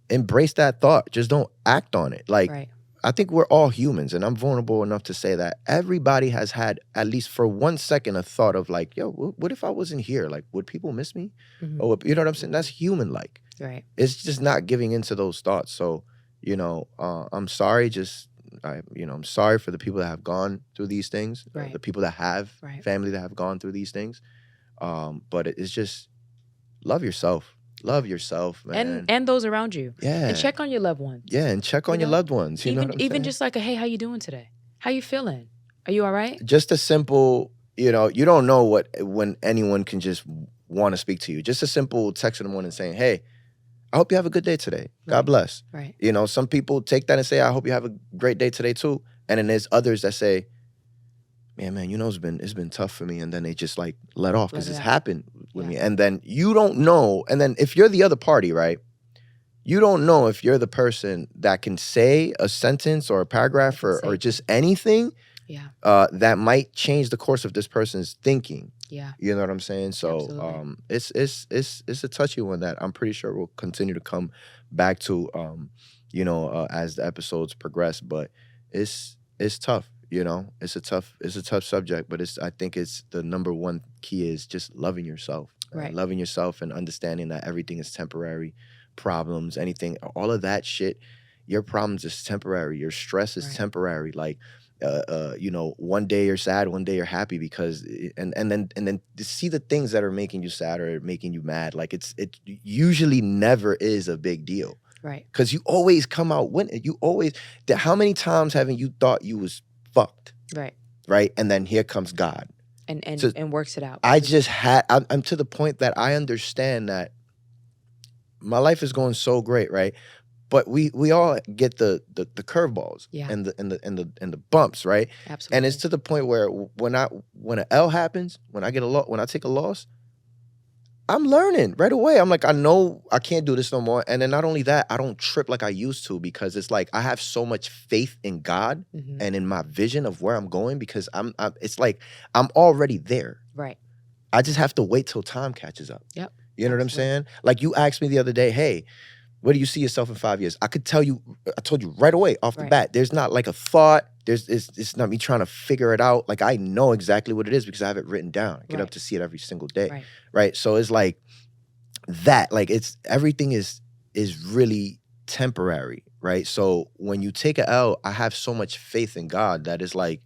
embrace that thought. Just don't act on it. Like, I think we're all humans, and I'm vulnerable enough to say that everybody has had, at least for 1 second, a thought of like, yo, what if I wasn't here? Like, would people miss me? Mm-hmm. Or, you know what I'm saying? That's human-like. Right. It's just not giving into those thoughts. So, I'm sorry. I'm sorry for the people that have gone through these things, the people that have family that have gone through these things. But it's just love yourself. Love yourself, man. And those around you. Yeah. And check on your loved ones. Yeah, and check on your loved ones. Even just like hey, how you doing today? How you feeling? Are you all right? Just a simple, you don't know when anyone can just want to speak to you. Just a simple text in the morning saying, hey, I hope you have a good day today. God bless. Right. Some people take that and say, I hope you have a great day today too. And then there's others that say, man, it's been tough for me. And then they just like let off because it's happened with me. And then you don't know. And then if you're the other party, right, you don't know if you're the person that can say a sentence or a paragraph or just anything that might change the course of this person's thinking. Yeah. You know what I'm saying? So it's a touchy one that I'm pretty sure will continue to come back to as the episodes progress. But it's tough. It's a tough subject, but I think it's the number one key is just loving yourself. Right? Loving yourself and understanding that everything is temporary. Problems, anything, all of that shit, your problems is temporary. Your stress is temporary. Like, one day you're sad, one day you're happy because, and then to see the things that are making you sad or making you mad, like it usually never is a big deal. Right. Because you always come out winning. How many times haven't you thought you was fucked? Right. Right. And then here comes God. And works it out. I'm to the point that I understand that my life is going so great, right? But we all get the curveballs and the bumps, right? Absolutely. And it's to the point where when an L happens, when I take a loss, I'm learning right away. I'm like, I know I can't do this no more. And then not only that, I don't trip like I used to because it's like I have so much faith in God and in my vision of where I'm going because it's like I'm already there. Right. I just have to wait till time catches up. Yep. You know what I'm saying? Like you asked me the other day, hey, where do you see yourself in 5 years? I told you right away off the bat. There's not like a thought. It's not me trying to figure it out. Like I know exactly what it is because I have it written down. I get up to see it every single day. Right. So it's like that. Like everything is really temporary. Right. So when you take an L, I have so much faith in God that it's like,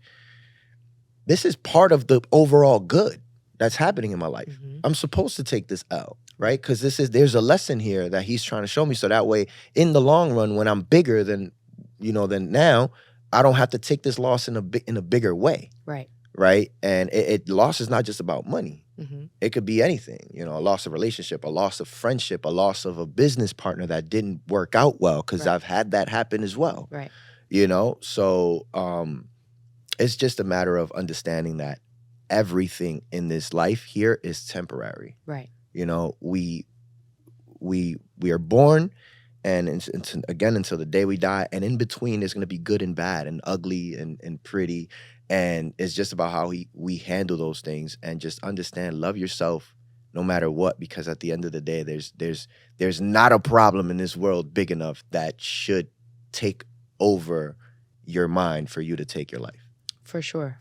this is part of the overall good that's happening in my life. Mm-hmm. I'm supposed to take this L, right? Because there's a lesson here that he's trying to show me. So that way, in the long run, when I'm bigger than now, I don't have to take this loss in a bigger way. Right. Right. And loss is not just about money. Mm-hmm. It could be anything, a loss of relationship, a loss of friendship, a loss of a business partner that didn't work out well, because I've had that happen as well. Right. So it's just a matter of understanding that everything in this life here is temporary. Right. We are born, and until the day we die, and in between there's going to be good and bad and ugly and pretty, and it's just about how we handle those things and just understand, love yourself no matter what, because at the end of the day there's not a problem in this world big enough that should take over your mind for you to take your life. For sure.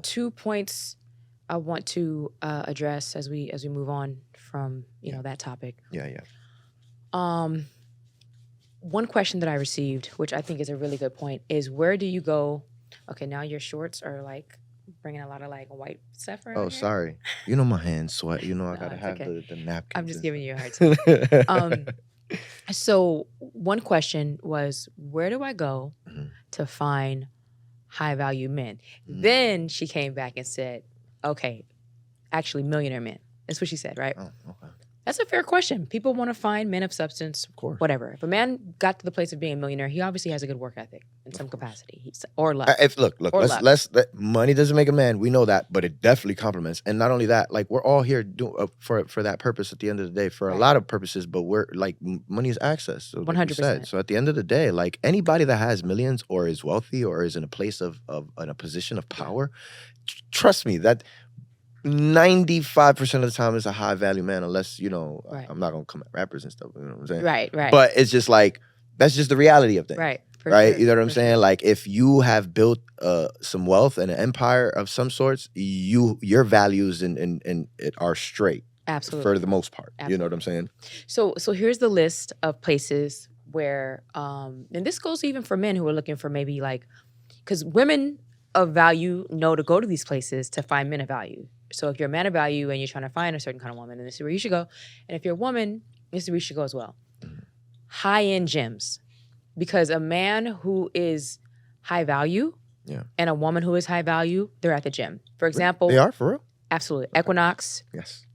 2 points I want to address as we move on from that topic. Yeah. One question that I received, which I think is a really good point, is where do you go? Okay, now your shorts are like bringing a lot of like white stuff around Oh, here. sorry. You know my hands sweat. You know I No, gotta it's have okay. the napkins. I'm just and giving you a hard stuff. time. So one question was, where do I go Mhm. to find high value men? Mm. Then she came back and said, okay, actually millionaire men. That's what she said, right? Oh, okay. That's a fair question. People want to find men of substance, Of course. whatever. If a man got to the place of being a millionaire, he obviously has a good work ethic in some capacity, or luck. If look, Or let's money doesn't make a man. We know that, but it definitely complements. And not only that, like we're all here for that purpose. At the end of the day, for a lot of purposes, but we're like money is access. So like 100%. So at the end of the day, like anybody that has millions or is wealthy or is in a place of in a position of power, trust me that 95% of the time is a high value man. Unless I'm not gonna come at rappers and stuff. You know what I'm saying? Right. But it's just like that's just the reality of things. Right. Right, Sure, you know what I'm saying? Sure. Like if you have built some wealth and an empire of some sorts, your values and it are straight. Absolutely. For the most part. Absolutely. You know what I'm saying? So here's the list of places where, and this goes even for men who are looking for maybe like, because women of value know to go to these places to find men of value. So if you're a man of value and you're trying to find a certain kind of woman, then this is where you should go. And if you're a woman, this is where you should go as well. Mm-hmm. High-end gyms. Because a man who is high value and a woman who is high value, they're at the gym. For example, they are for real? Absolutely. Okay. Equinox. Yes.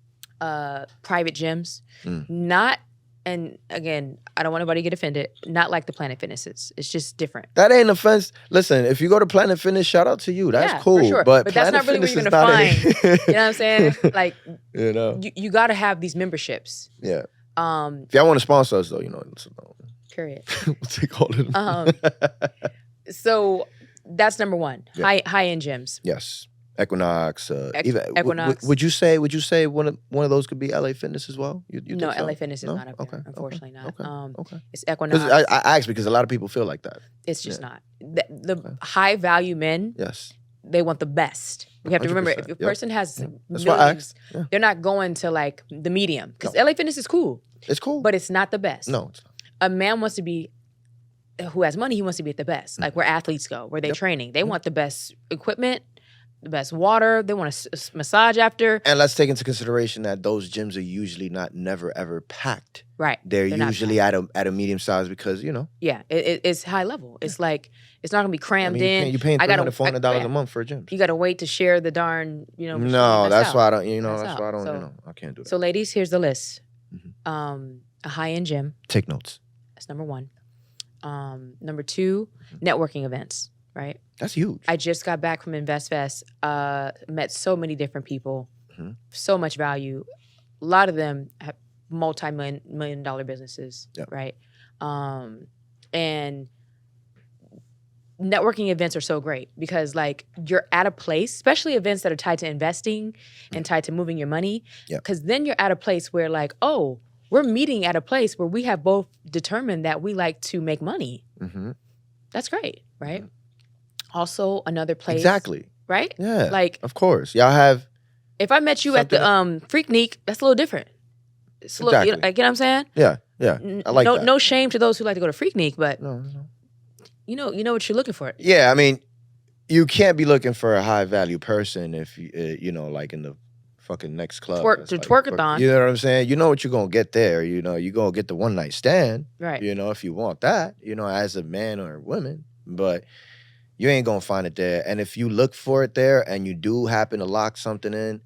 Private gyms. Not, and again, I don't want anybody to get offended, not like the Planet Fitnesses. It's just different. That ain't offense. Listen, if you go to Planet Fitness, shout out to you. That's cool. For sure. But that's not really where you're gonna find. You know what I'm saying? Like, you got to have these memberships. Yeah. If y'all want to sponsor us, though, Period. We'll take all of them. So that's number one. Yeah. High end gyms. Yes. Equinox. Equinox. Would you say one of those could be LA Fitness as well? You no, so? LA Fitness is not up there. Unfortunately not. Okay. It's Equinox. I asked because a lot of people feel like that. It's just not. The high value men. Yes. They want the best. We have to remember, if a person has millions, they're not going to like the medium. Because LA Fitness is cool. It's cool. But it's not the best. No, it's not. A man wants to be, who has money, he wants to be at the best. Like where athletes go, where they're training. They want the best equipment, the best water. They want a massage after. And let's take into consideration that those gyms are usually never ever packed. Right. They're usually at a medium size because, Yeah, it's high level. It's like, it's not going to be crammed in. You're paying $300, $400 a month for a gym. You got to wait to share the darn, No, that's why I don't, I can't do that. So ladies, here's the list. Mm-hmm. A high-end gym. Take notes. That's number one. Number two, networking events, right? That's huge. I just got back from InvestFest, met so many different people, so much value. A lot of them have multi-million dollar businesses, right? And networking events are so great because like you're at a place, especially events that are tied to investing and tied to moving your money, because then you're at a place where like, oh, we're meeting at a place where we have both determined that we like to make money. Mm-hmm. That's great, right? Mm-hmm. Also, another place. Exactly. Right? Yeah. Like, of course. Y'all have. If I met you at the Freaknik, that's a little different. It's a little, you know what I'm saying? Yeah. I like that. No shame to those who like to go to Freaknik, but you know what you're looking for. Yeah, I mean, you can't be looking for a high value person if you like in the fucking next club. Twerkathon. You know what I'm saying? You know what you're gonna get there. You're gonna get the one night stand. Right. If you want that, as a man or a woman, but you ain't gonna find it there. And if you look for it there and you do happen to lock something in,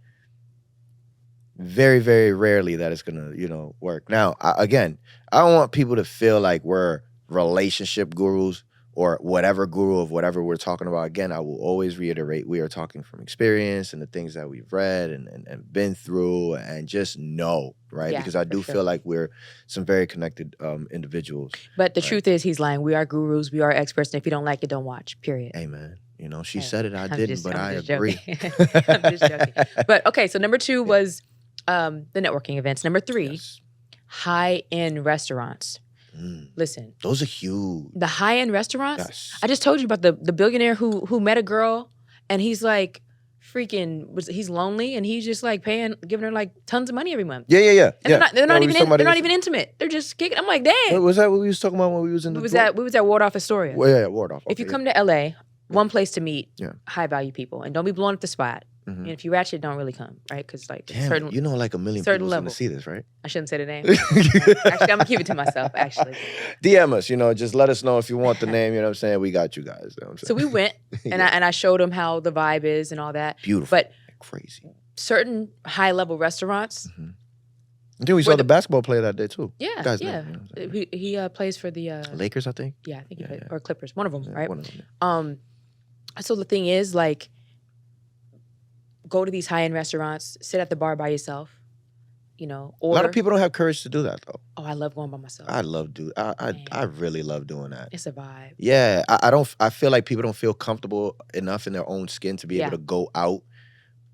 very, very rarely that it's gonna, work. Now, I don't want people to feel like we're relationship gurus or whatever guru of whatever we're talking about. Again, I will always reiterate, we are talking from experience and the things that we've read and been through and just know, right? Yeah, because I do feel like we're some very connected individuals. But the truth is, he's lying. We are gurus. We are experts. And if you don't like it, don't watch, period. Amen. She said it, I didn't, but I agree. I'm just joking. But okay, so number two was the networking events. Number three, high-end restaurants. Listen, those are huge. The high-end restaurants. Yes. I just told you about the billionaire who met a girl and he's like he's lonely and he's just like giving her like tons of money every month. Yeah. And they're not even intimate. They're just kicking. I'm like, dang. Was that what we was talking about when we was in the we was at Waldorf Astoria. Well, yeah, Waldorf. Okay, if you come to LA, one place to meet Yeah. high value people, and don't be blowing up the spot. Mhm. And if you ratchet, don't really come, right? Because like Damn, you know, like a million certain people's gonna level. see this, right? I shouldn't say the name. Actually, I'm gonna keep it to myself. Actually, DM us, you know, just let us know if you want the name. You know what I'm saying? We got you guys. You know what I'm so saying? we went, and I showed them how the vibe is and all that. Beautiful, But crazy. certain high level restaurants. Mm-hmm. I think we saw the basketball player that day too. Yeah, Guy's yeah. name, you know He plays for the Lakers, I think. Yeah, I think he played, or Clippers, one of them, right? One of them, So the thing is, like, go to these high end restaurants, sit at the bar by yourself, you know. Order. A lot of people don't have courage to do that though. Oh, I love going by myself. I really love doing that. It's a vibe. Yeah, I feel like people don't feel comfortable enough in their own skin to be able to go out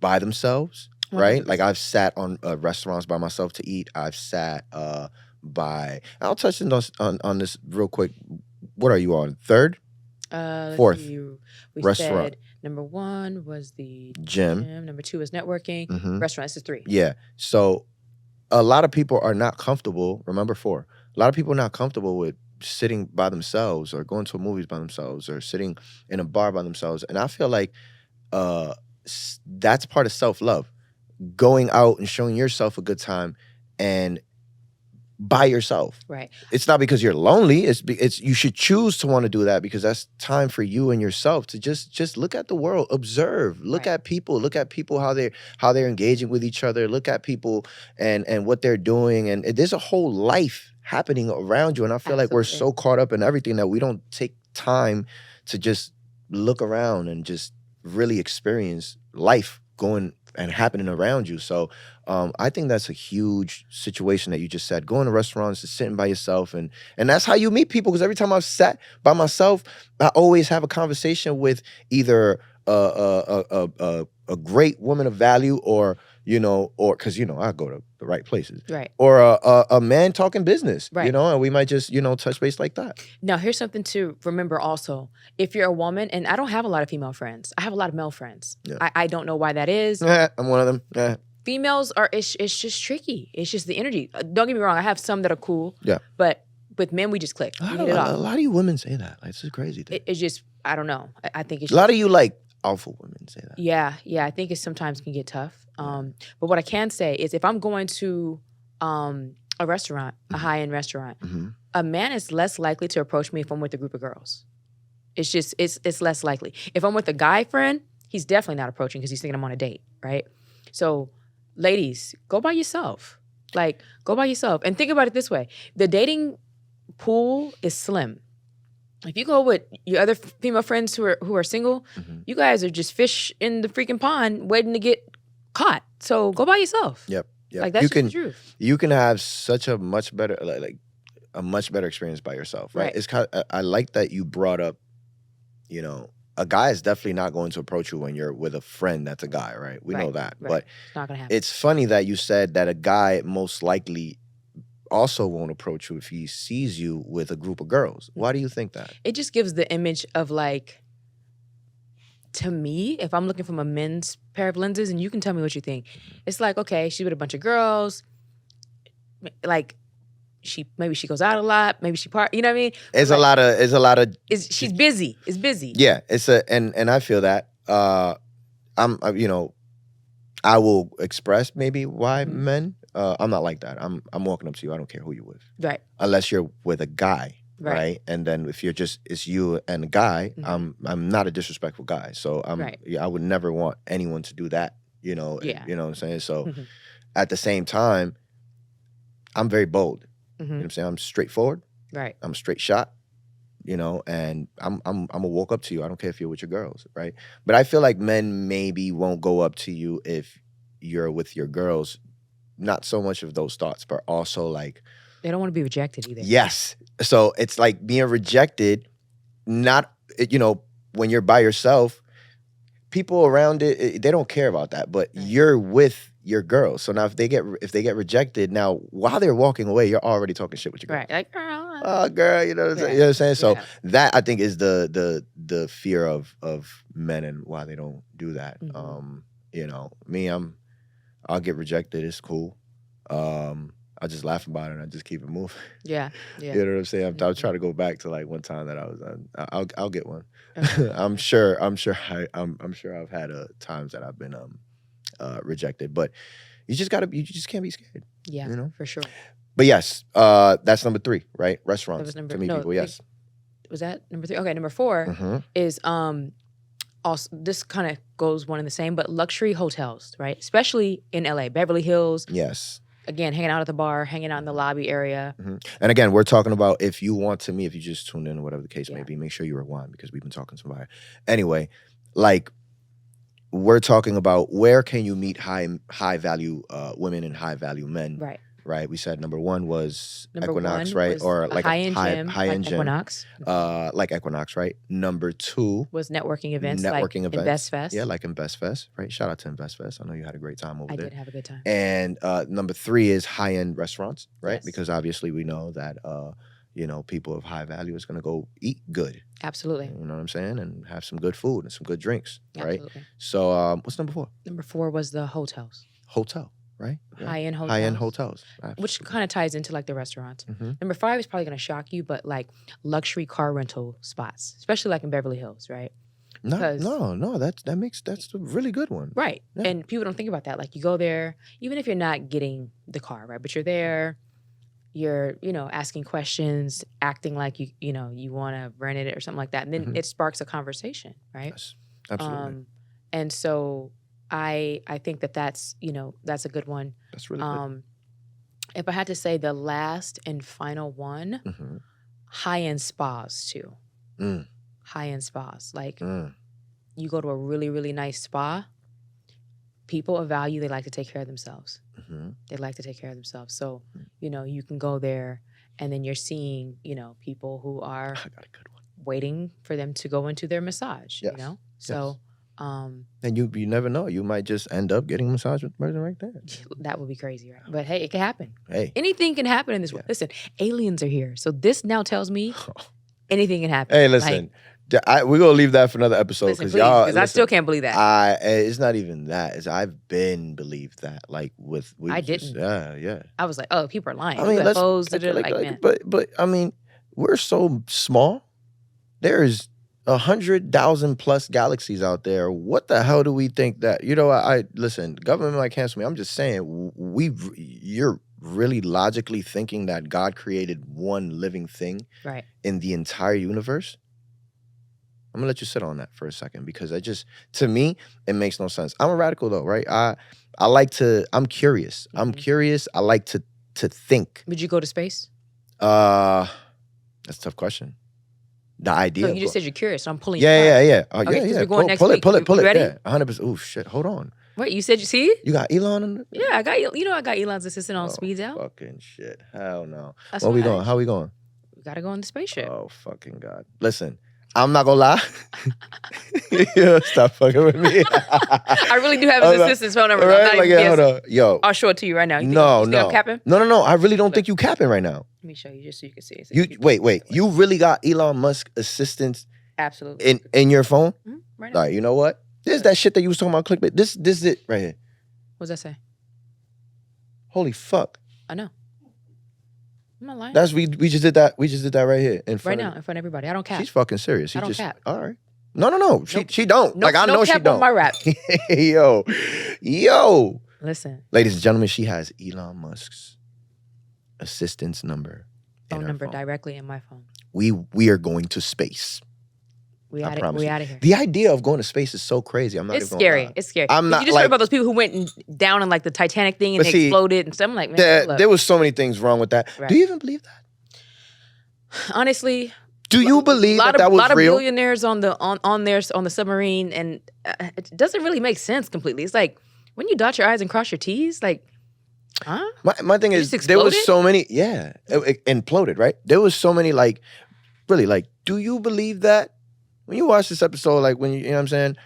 by themselves, right? 100%. Like I've sat on restaurants by myself to eat. I've sat I'll touch on this real quick. What are you on? Third? Fourth. We Restaurant. said number 1 was the Gym. Number 2 was networking. Mhm. Restaurant. This is 3. Yeah. So a lot of people are not comfortable. Remember 4. A lot of people are not comfortable with sitting by themselves or going to movies by themselves or sitting in a bar by themselves. And I feel like that's part of self-love. Going out and showing yourself a good time and by yourself. Right. It's not because you're lonely. It's you should choose to want to do that because that's time for you and yourself to just look at the world, observe, look at people how they're engaging with each other, look at people and what they're doing, and there's a whole life happening around you. And I feel like we're so caught up in everything that we don't take time to just look around and just really experience life going and happening around you. So I think that's a huge situation that you just said. Going to restaurants, just sitting by yourself, and that's how you meet people. Because every time I've sat by myself, I always have a conversation with either a great woman of value, or or because I go to the right places, right? Or a man talking business, right? And we might just touch base like that. Now, here's something to remember also. If you're a woman, and I don't have a lot of female friends, I have a lot of male friends. Yeah. I don't know why that is. I'm one of them. Females are, it's just tricky. It's just the energy. Don't get me wrong. I have some that are cool. Yeah. But with men, we just click. We hit it off. A lot of you women say that. Like, it's a crazy thing. It's just, I don't know. I think it's a lot of you like alpha women say that. Yeah. I think it sometimes can get tough. But what I can say is if I'm going to a restaurant, a high-end restaurant, a man is less likely to approach me if I'm with a group of girls. It's just, it's less likely. If I'm with a guy friend, he's definitely not approaching because he's thinking I'm on a date, right? So, ladies, go by yourself. Like, go by yourself. And think about it this way. The dating pool is slim. If you go with your other female friends who are single, you guys are just fish in the freaking pond waiting to get caught. So go by yourself. Yep. Like, that's just the truth. You can have such a much better, like a much better experience by yourself, right? It's kind of, I like that you brought up, a guy is definitely not going to approach you when you're with a friend that's a guy, right? We know that. But it's not gonna happen. It's funny that you said that a guy most likely also won't approach you if he sees you with a group of girls. Why do you think that? It just gives the image of, like, to me, if I'm looking from a men's pair of lenses, and you can tell me what you think, it's like, okay, she's with a bunch of girls, like, maybe she goes out a lot, maybe she you know what I mean? It's like, a lot of she's busy. It's busy. Yeah, and I feel that I will express maybe why men. I'm not like that. I'm walking up to you. I don't care who you're with. Right. Unless you're with a guy. Right. And then if it's you and a guy, I'm not a disrespectful guy. So I would never want anyone to do that. You know what I'm saying? So at the same time, I'm very bold. You know what I'm saying? I'm straightforward. Right. I'm a straight shot. And I'm gonna walk up to you. I don't care if you're with your girls, right? But I feel like men maybe won't go up to you if you're with your girls. Not so much of those thoughts, but also like they don't want to be rejected either. Yes. So it's like being rejected, not, when you're by yourself, people around it, they don't care about that, but you're with your girls. So now if they get rejected, now while they're walking away, you're already talking shit with your girl. Right. Like, girl. Oh, girl, you know what I'm saying? So that I think is the fear of men and why they don't do that. Me, I'll get rejected. It's cool. I just laugh about it and I just keep it moving. Yeah. Yeah. You know what I'm saying? I'll try to go back to like one time that I was on. I'll get one. Okay. I'm sure I've had times that I've been rejected, but you just can't be scared. Yeah, you know? for sure. But yes, that's number 3, right? Restaurants. That was to meet people. Yes. Was that number 3? Okay, number 4 is also, this kind of goes one and the same, but luxury hotels, right? Especially in LA, Beverly Hills. Yes. Again, hanging out at the bar, hanging out in the lobby area. And again, we're talking about if you just tuned in or whatever the case may be, make sure you rewind because we've been talking to somebody. Anyway, like we're talking about where can you meet high value women and high value men. Right. We said number 1 was Equinox, right? Or like high end gym, high-end gym. Equinox. Like Equinox, right? Number 2 was networking events. InvestFest. Yeah, like InvestFest, right? Shout out to InvestFest. I know you had a great time over there. I did have a good time. And number 3 is high-end restaurants, right? Yes. Because obviously we know that people of high value is going to go eat good. Absolutely. You know what I'm saying? And have some good food and some good drinks, right? Absolutely. So what's number 4? Number 4 was the hotels. Hotel. Right? High-end hotels. High-end hotels. Absolutely. Which kind of ties into like the restaurants. Number 5 is probably going to shock you, but like luxury car rental spots, especially like in Beverly Hills, right? No, that's a really good one. Right. Yeah. And people don't think about that. Like you go there, even if you're not getting the car, right? But you're there, you're, asking questions, acting like you want to rent it or something like that. And then it sparks a conversation, right? Yes, absolutely. And so I think that's a good one. That's really good. If I had to say the last and final one, high-end spas too. High-end spas. Like you go to a really, really nice spa, people of value, they like to take care of themselves. They like to take care of themselves. So, you can go there and then you're seeing, people who are I got a good one. waiting for them to go into their massage, Yes. So and you never know. You might just end up getting a massage with the person right there. that would be crazy, right? But hey, it can happen. Hey. Anything can happen in this world. Listen, aliens are here. So this now tells me anything can happen. Hey, listen. We're going to leave that for another episode. Because I still can't believe that. It's not even that. I've been believed that. Like I didn't. Yeah. I was like, oh, people are lying. I mean, man. But I mean, we're so small. There's 100,000 plus galaxies out there. What the hell do we think that? I listen. Government might cancel me. I'm just saying. You're really logically thinking that God created one living thing, right, in the entire universe. I'm gonna let you sit on that for a second because to me, it makes no sense. I'm a radical though, right? I'm curious. I'm curious. I like to think. Would you go to space? That's a tough question. The idea. No, you just said you're curious, so I'm pulling. Yeah. Oh, okay, yeah. We're going next week. Pull it. You ready? Yeah, 100%. Oh shit! Hold on. Wait, you said you see? You got Elon in Yeah, I got I got Elon's assistant on speeds out. Fucking shit! Hell no. That's Where we going? How we going? We gotta go on the spaceship. Oh fucking god! Listen. I'm not gonna lie. Stop fucking with me. I really do have his assistant's phone number. Right? Hold on. Yo. I'll show it to you right now. No. I'm capping? No. I really don't think you capping right now. Let me show you just so you can see it. Wait. You really got Elon Musk assistance? Absolutely. In your phone? Right now. All right, you know what? This is that shit that you was talking about clickbait. This is it right here. What does that say? Holy fuck. I know. I'm not lying. We just did that. We just did that right here in front. Right now, in front of everybody. I don't cap. She's fucking serious. I don't cap. All right. No. She don't. No, like I know she don't. On my rap. Yo. Listen, ladies and gentlemen, she has Elon Musk's assistance number. Phone number directly in my phone. We are going to space. We out of here. The idea of going to space is so crazy. I'm not. It's scary. It's scary. I'm not. You just heard about those people who went down in like the Titanic thing and they exploded and stuff. I'm like, man, there was so many things wrong with that. Right. Do you even believe that? Honestly, do you believe that was real? A lot of billionaires on the submarine, and it doesn't really make sense completely. It's like when you dot your I's and cross your T's, like, huh? My thing is there was so many. Yeah, it imploded. Right? There was so many. Like, really, like, do you believe that? When you watch this episode, like when you know what I'm saying?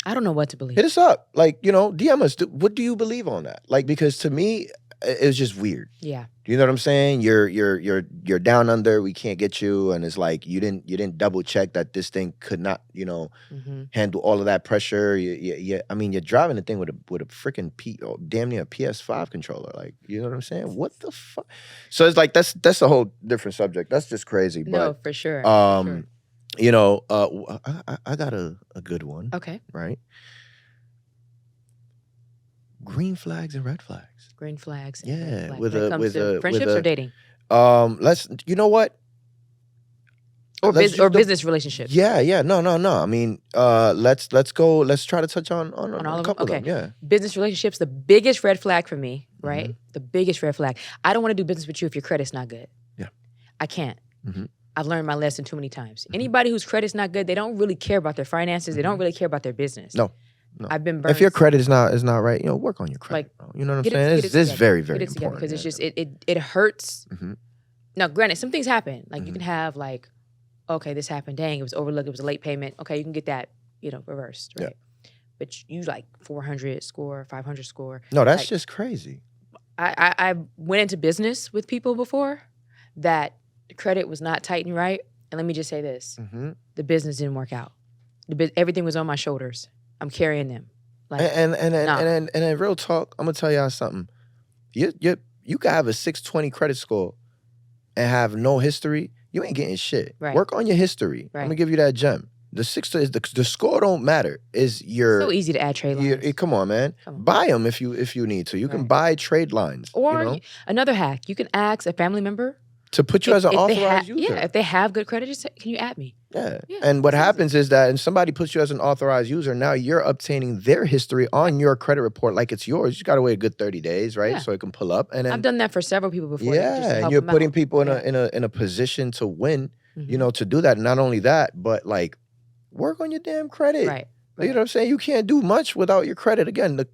I don't know what to believe. Hit us up. Like, DM us. What do you believe on that? Like, because to me, it was just weird. Yeah. Do you know what I'm saying? You're down under. We can't get you, and it's like you didn't double check that this thing could not, handle all of that pressure. I mean, you're driving the thing with a freaking damn near a PS5 controller. Like, you know what I'm saying? What the fuck? So it's like that's a whole different subject. That's just crazy. No, But for sure. I got a good one. Okay. Right. Green flags and red flags. Green flags. And Yeah, red flags. with when it comes to friendships or dating, you know what? or business relationships. Yeah. No. I mean, let's go. Let's try to touch on all a of couple them. of them. Yeah. Business relationships, the biggest red flag for me, right? Mm-hmm. The biggest red flag. I don't want to do business with you if your credit's not good. Yeah. I can't. Mm-hmm. I've learned my lesson too many times. Anybody whose credit's not good, they don't really care about their finances. They don't really care about their business. No. I've been burned. If your credit is not right, work on your credit. Like, You know what I'm saying? It's very, very Get it together, important. because it's just it hurts. Mm-hmm. Now, granted, some things happen. Like, you Mhm. can have like, okay, this happened. Dang, it was overlooked. It was a late payment. Okay, you can get that, reversed, right? But you like 400 score, 500 score. No, that's like, just crazy. I went into business with people before that the credit was not tight and right. And let me just say this: Mm-hmm. the business didn't work out. Everything was on my shoulders. I'm carrying them. Like, And then real talk, I'm gonna tell y'all something. You can have a 620 credit score and have no history. You ain't getting shit. Right. Work on your history. Right. I'm gonna give you that gem. The score don't matter. Is your so easy to add trade lines. come on, man. Come on. Buy them if you need to. You can Right. buy trade lines. Or another hack: you can ask a family member to put you as an if they authorized user. Yeah, if they have good credit, just say, can you add me? Yeah. Yeah, And what it's easy. happens is that, and somebody puts you as an authorized user, now you're obtaining their history on your credit report like it's yours. You got to wait a good 30 days, right? Yeah. So it can pull up. And then I've done that for several people before. yeah, just to and help you're them putting out. people Yeah. in a position to win, Mhm. to do that. And not only that, but like work on your damn credit. Right. You know what I'm saying? You can't do much without your credit. Again, the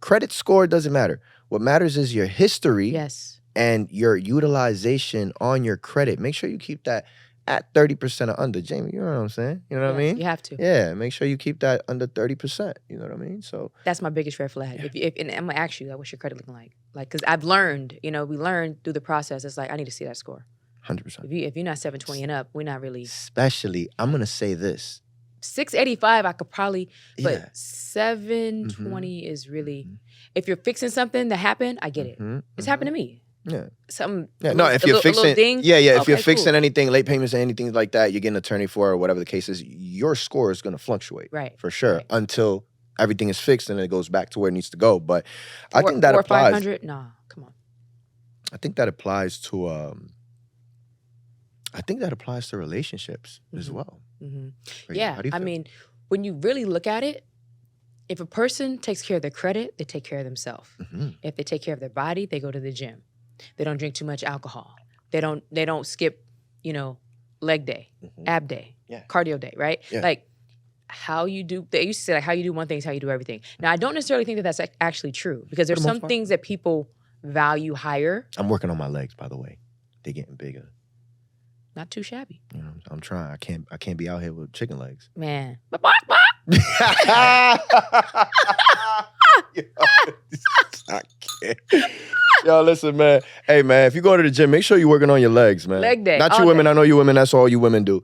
credit score doesn't matter. What matters is your history. Yes. And your utilization on your credit. Make sure you keep that at 30% or under. Jamie, you know what I'm saying? You know what I mean? You have to. Yeah, make sure you keep that under 30%. You know what I mean? So That's my biggest red flag. And I'm gonna ask you, what's your credit looking like? Like, because I've learned, we learned through the process. It's like, I need to see that score. 100%. If you're not 720 and up, we're not really. Especially, I'm gonna say this. 685, I could probably, but Yeah. 720 is really. If you're fixing something that happened, I get it. It's happened to me. Yeah. Something. Yeah, no, if you're fixing, if Okay, you're fixing cool. anything, late payments or anything like that, you're getting an attorney for it or whatever the case is, your score is going to fluctuate. Right. For sure. Right. Until everything is fixed and it goes back to where it needs to go. But I think that applies. 500? Nah, come on. I think that applies to, relationships as well. Mm-hmm. How Yeah, do you I feel? mean, when you really look at it, if a person takes care of their credit, they take care of themselves. Mm-hmm. If they take care of their body, they go to the gym. They don't drink too much alcohol. They don't skip, leg day, ab day, cardio day, right? Yeah. Like how you do. They used to say like how you do one thing is how you do everything. Now I don't necessarily think that that's actually true because there's the most some part. things that people value higher. I'm working on my legs, by the way. They're getting bigger. Not too shabby, I'm trying. I can't be out here with chicken legs. man. I can't. Yo, listen, man. Hey, man, if you go to the gym, make sure you're working on your legs, man. Leg day, Not all you women. day. I know you women. That's all you women do.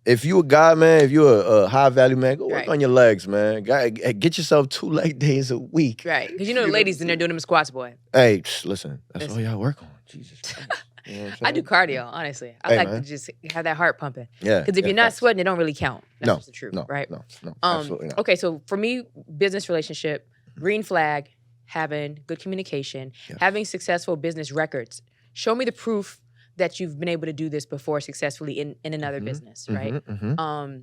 If you a guy, man, if you a high value man, go work Right. on your legs, man. Get yourself 2 leg days a week. Right, because the ladies in there doing them squats, boy. Hey, listen, that's all y'all work on. Jesus Christ. You know what I'm I do saying? cardio, honestly. I Hey, like man. to just have that heart pumping. Yeah. Because if you're not facts. sweating, it don't really count. That's No, just the truth, no, right? No, absolutely not. Okay, so for me, business relationship, green flag, having good communication, Yes. having successful business records. Show me the proof that you've been able to do this before successfully in another business, right? Mm-hmm,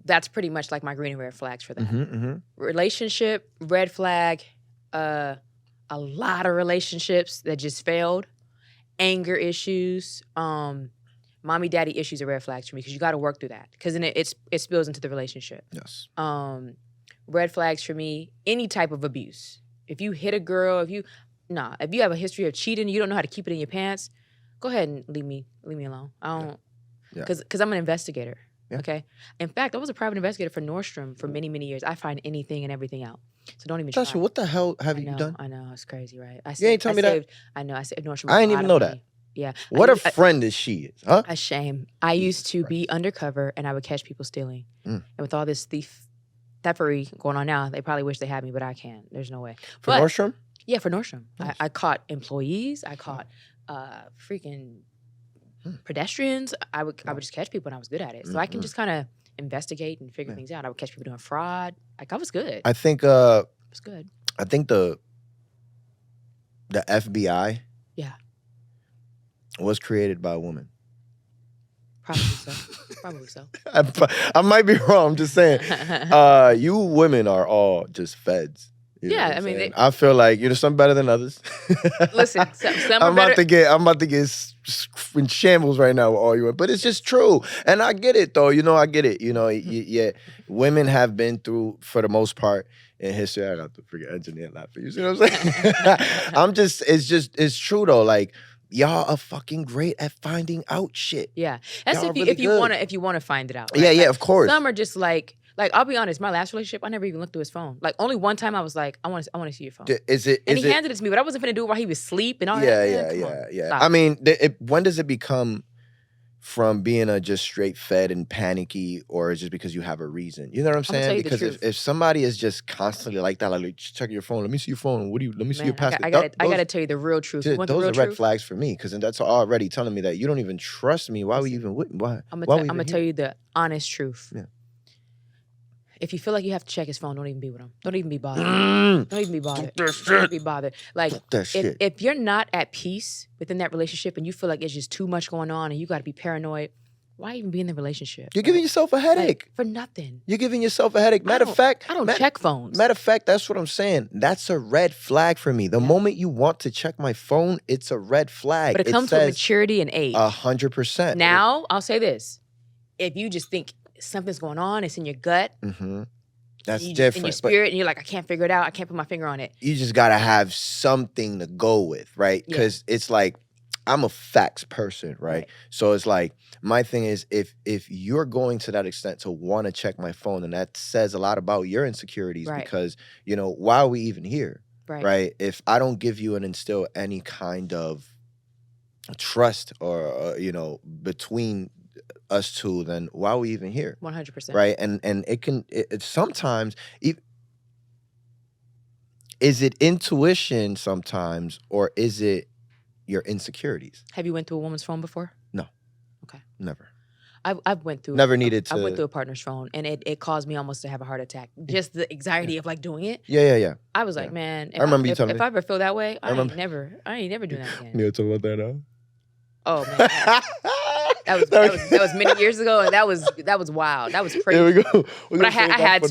That's pretty much like my green and red flags for that. mm-hmm. Relationship, red flag, a lot of relationships that just failed. Anger issues, mommy daddy issues are red flags for me because you got to work through that because then it spills into the relationship. Yes. Red flags for me, any type of abuse. If you hit a girl, if you have a history of cheating, you don't know how to keep it in your pants, go ahead and leave me alone. I don't, Yeah. because I'm an investigator. Yeah. Okay. In fact, I was a private investigator for Nordstrom for many, many years. I find anything and everything out. So don't even try. Joshua, what the hell have you done? I know. It's crazy, right? You ain't tell me that. I know. I saved Nordstrom. I didn't even know that. Yeah. What a friend is she is, huh? A shame. I used to be undercover and I would catch people stealing. And with all this theftery going on now, they probably wish they had me, but I can't. There's no way. For Nordstrom? Yeah, for Nordstrom. Nice. I caught employees. I caught freaking pedestrians. I would just catch people and I was good at it. So I can just kind of investigate and figure things out. I would catch people doing fraud. Like I was good. I think it was good. I think the FBI was created by a woman. Probably so. Probably so. I might be wrong. I'm just saying. You women are all just feds. You know what I'm saying? I feel like you're some better than others. Listen, some I'm about to get in shambles right now with all you, but it's just true, and I get it though. I get it. Yeah, women have been through, for the most part in history. I got to forget engineer not for you. See what I'm saying? It's true though. Like y'all are fucking great at finding out shit. Yeah, that's if you wanna find it out. Right? Yeah, of course. Some are just like I'll be honest, my last relationship, I never even looked through his phone. Like only one time I was like, I want to see your phone. And he handed it to me, but I wasn't finna do it while he was asleep and all that. Yeah. Stop. I mean, when does it become from being a just straight fed and panicky, or is it just because you have a reason? You know what I'm saying? Because if somebody is just constantly like that, like check your phone, let me see your phone. Let me see your password. I gotta tell you the real truth. Those are red flags for me, because that's already telling me that you don't even trust me. Why we even? Why? I'm gonna tell you the honest truth. Yeah. If you feel like you have to check his phone, don't even be with him. Don't even be bothered. Don't even be bothered. Don't be bothered. Like, if you're not at peace within that relationship and you feel like it's just too much going on and you got to be paranoid, why even be in the relationship? You're giving yourself a headache. For nothing. You're giving yourself a headache. Matter of fact, I don't check phones. Matter of fact, that's what I'm saying. That's a red flag for me. The moment you want to check my phone, it's a red flag. But it comes with maturity and age. 100%. Now, I'll say this. If you just think something's going on, it's in your gut. That's different. In your spirit, and you're like, I can't figure it out. I can't put my finger on it. You just got to have something to go with, right? Because it's like, I'm a facts person, right? So it's like, my thing is, if you're going to that extent to want to check my phone, then that says a lot about your insecurities, because, why are we even here, right? If I don't give you and instill any kind of trust or, between us two, then why are we even here? 100%. Right? And it sometimes, is it intuition sometimes, or is it your insecurities? Have you went through a woman's phone before? No. Okay. Never. I've went through. Never needed to. I went through a partner's phone, and it caused me almost to have a heart attack. Just the anxiety of like doing it. Yeah. I was like, man, I remember you telling me. If I ever feel that way, I ain't never doing that again. You talk about that now? Oh man. That was many years ago, and that was wild. That was crazy. Here we go. But I had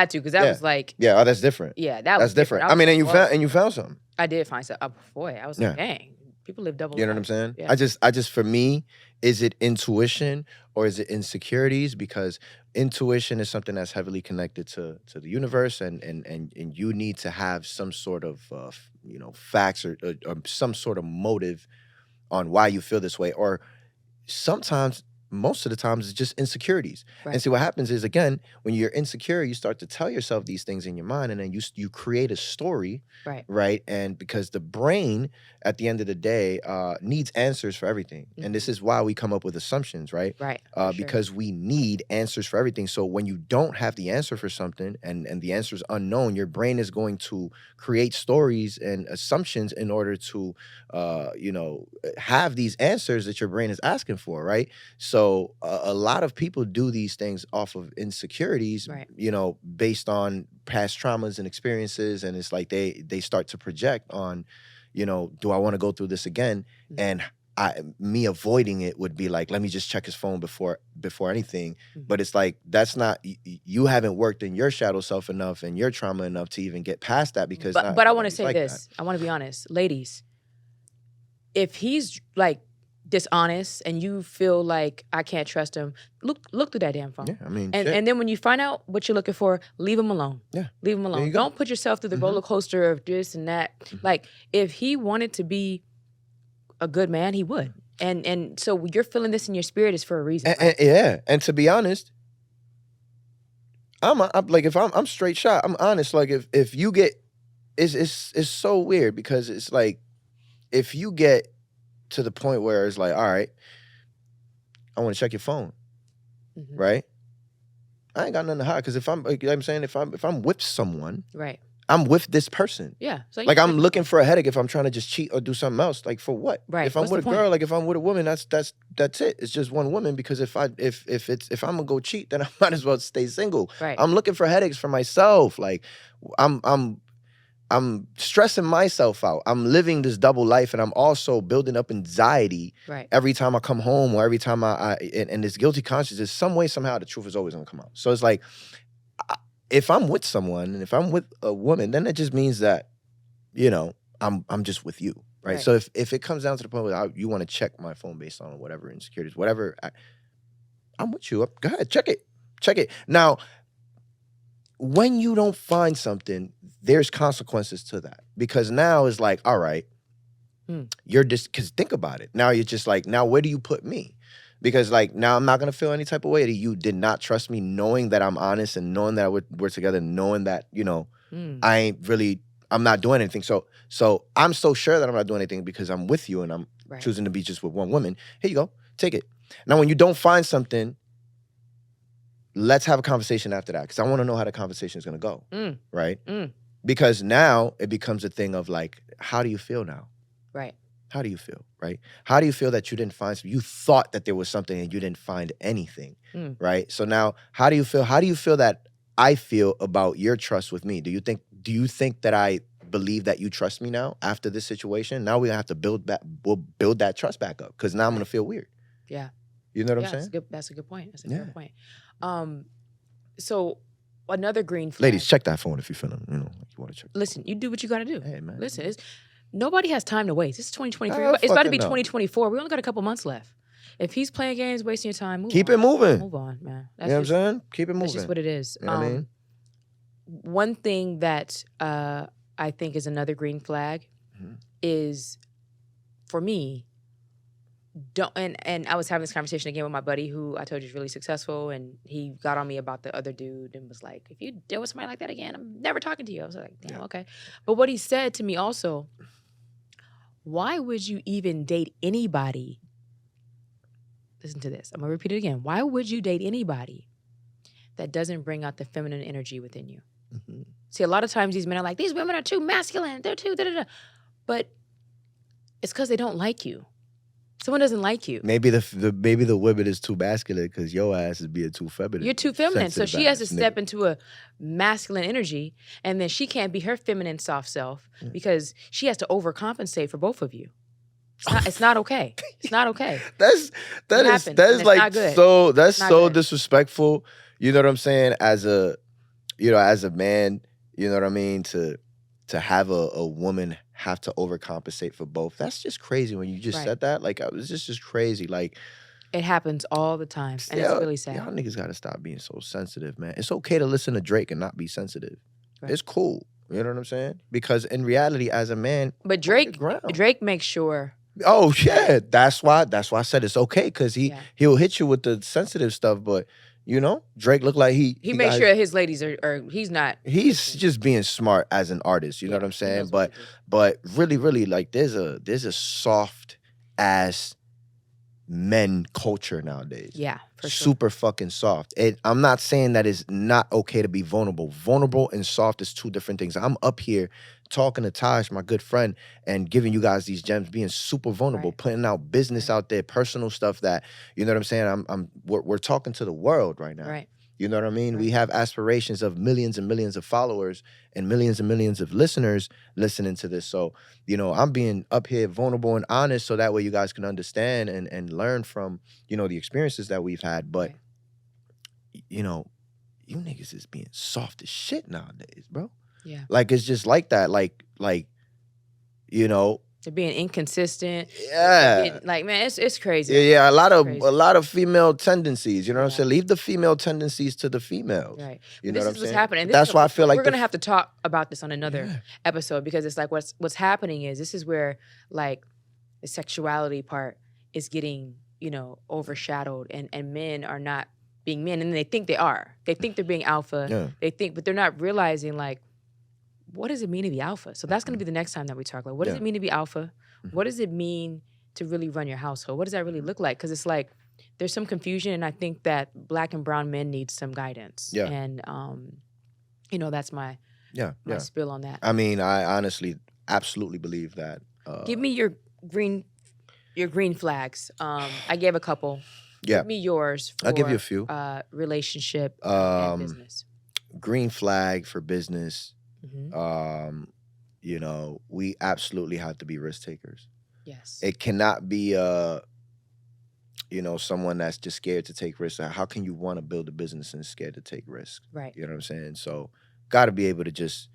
to because that was like that's different. Yeah, that's different. I mean, and you found something. I did find something. Boy, I was like, dang, people live double. You know what I'm saying? Yeah. I just for me, is it intuition or is it insecurities? Because intuition is something that's heavily connected to the universe, and you need to have some sort of facts or some sort of motive on why you feel this way, or sometimes, most of the times, it's just insecurities. Right. And see, what happens is, again, when you're insecure, you start to tell yourself these things in your mind, and then you create a story, right? And because the brain, at the end of the day, needs answers for everything. And this is why we come up with assumptions, right? Right. Because we need answers for everything. So when you don't have the answer for something, and the answer is unknown, your brain is going to create stories and assumptions in order to, have these answers that your brain is asking for, right? So a lot of people do these things off of insecurities, based on past traumas and experiences, and it's like they start to project on, do I want to go through this again? And me avoiding it would be like, let me just check his phone before anything. But it's like, that's not, you haven't worked in your shadow self enough and your trauma enough to even get past that. Because but I want to say this. I want to be honest, ladies. If he's like dishonest and you feel like I can't trust him, look through that damn phone. Yeah, I mean, and then when you find out what you're looking for, leave him alone. Yeah, leave him alone. Don't put yourself through the roller coaster of this and that. Like, if he wanted to be a good man, he would. And so you're feeling this in your spirit is for a reason. And, Right? yeah, and to be honest, I'm like, if I'm straight shot, I'm honest. Like if you get, it's so weird because it's like, if you get to the point where it's like, all right, I want to check your phone, right? I ain't got nothing to hide because if I'm, like I'm saying, if I'm with someone, Right. I'm with this person. Yeah. So Like I'm looking for a headache if I'm trying to just cheat or do something else. Like for what? Right. If I'm What's with a the point? girl, like if I'm with a woman, that's it. It's just one woman because if I'm gonna go cheat, then I might as well stay single. Right. I'm looking for headaches for myself. Like I'm stressing myself out. I'm living this double life, and I'm also building up anxiety Right. every time I come home or every time and this guilty conscience is some way, somehow the truth is always gonna come out. So it's like, if I'm with someone and if I'm with a woman, then it just means that, you know, I'm just with you, right? So if it comes down to the point where you want to check my phone based on whatever insecurities, whatever, I'm with you. Go ahead, check it. Now, when you don't find something, there's consequences to that because now it's like, all right, you're just, because think about it. Now you're just like, now where do you put me? Because like now I'm not gonna feel any type of way that you did not trust me, knowing that I'm honest and knowing that we're together, knowing that, you know, I'm not doing anything. So I'm so sure that I'm not doing anything because I'm with you and I'm choosing to be just with one woman. Here you go, take it. Now when you don't find something, let's have a conversation after that because I want to know how the conversation is gonna go, right? Because now it becomes a thing of like, how do you feel now? Right. How do you feel, right? How do you feel that you didn't find something? You thought that there was something and you didn't find anything, right? So now, how do you feel? How do you feel that I feel about your trust with me? Do you think that I believe that you trust me now after this situation? Now we have to build that trust back up because now I'm gonna feel weird. Yeah. You know what I'm saying? That's a good point. That's a fair point. So another green flag. Ladies, check that phone if you're feeling, you know, like you want to check. Listen, you do what you got to do. Hey, man. Listen, nobody has time to waste. This is 2023. It's about to be 2024. We only got a couple months left. If he's playing games, wasting your time, keep it moving. Move on, man. You know what I'm saying? Keep it moving. That's just what it is. You know what I mean? One thing that I think is another green flag is, for me, and I was having this conversation again with my buddy who I told you is really successful, and he got on me about the other dude and was like, if you deal with somebody like that again, I'm never talking to you. I was like, damn, okay. But what he said to me also, why would you even date anybody? Listen to this. I'm going to repeat it again. Why would you date anybody that doesn't bring out the feminine energy within you? See, a lot of times these men are like, these women are too masculine. They're too da-da-da. But it's because they don't like you. Someone doesn't like you. Maybe the women is too masculine because your ass is being too feminine. You're too feminine. So she has to step into a masculine energy, and then she can't be her feminine soft self because she has to overcompensate for both of you. It's not okay. It's not okay. That is like so disrespectful. You know what I'm saying? As a man, you know what I mean? To have a woman have to overcompensate for both. That's just crazy when you just said that. Like, it's just crazy. Like, it happens all the time, and it's really sad. Y'all niggas gotta stop being so sensitive, man. It's okay to listen to Drake and not be sensitive. Right. It's cool. You know what I'm saying? Because in reality, as a man, but Drake makes sure. Oh yeah, that's why I said it's okay because he'll hit you with the sensitive stuff, but. You know, Drake looked like he makes sure his ladies are he's not. He's just being smart as an artist. You know what I'm saying? But really, really, like there's a soft ass men culture nowadays. Yeah, for sure. Super fucking soft. And I'm not saying that it's not okay to be vulnerable. Vulnerable and soft is two different things. I'm up here talking to Taj, my good friend, and giving you guys these gems, being super vulnerable, putting out business out there, personal stuff that, you know what I'm saying? We're talking to the world right now. Right. You know what I mean? Right. We have aspirations of millions and millions of followers and millions of listeners listening to this. So, you know, I'm being up here vulnerable and honest so that way you guys can understand and learn from, you know, the experiences that we've had. But, you know, you niggas is being soft as shit nowadays, bro. Yeah. Like, it's just like that. Like, you know. They're being inconsistent. Yeah. Like, man, it's crazy. Yeah. A lot of female tendencies. You know what I'm saying? Leave the female tendencies to the females. Right. You know what I'm saying? This is what's happening. That's why I feel like we're gonna have to talk about this on another episode because it's like what's happening is this is where like the sexuality part is getting, overshadowed, and men are not being men, and they think they are. They think they're being alpha. Yeah. But they're not realizing, like, what does it mean to be alpha? So that's going to be the next time that we talk. Like, what does it mean to be alpha? What does it mean to really run your household? What does that really look like? Because it's like there's some confusion, and I think that Black and brown men need some guidance. Yeah. And that's my spill on that. I mean, I honestly absolutely believe that. Give me your green flags. I gave a couple. Yeah. Give me yours. I'll give you a few. Relationship and business. Green flag for business. Mm-hmm. We absolutely have to be risk takers. Yes. It cannot be someone that's just scared to take risks. How can you want to build a business and scared to take risks? Right. You know what I'm saying? So got to be able to just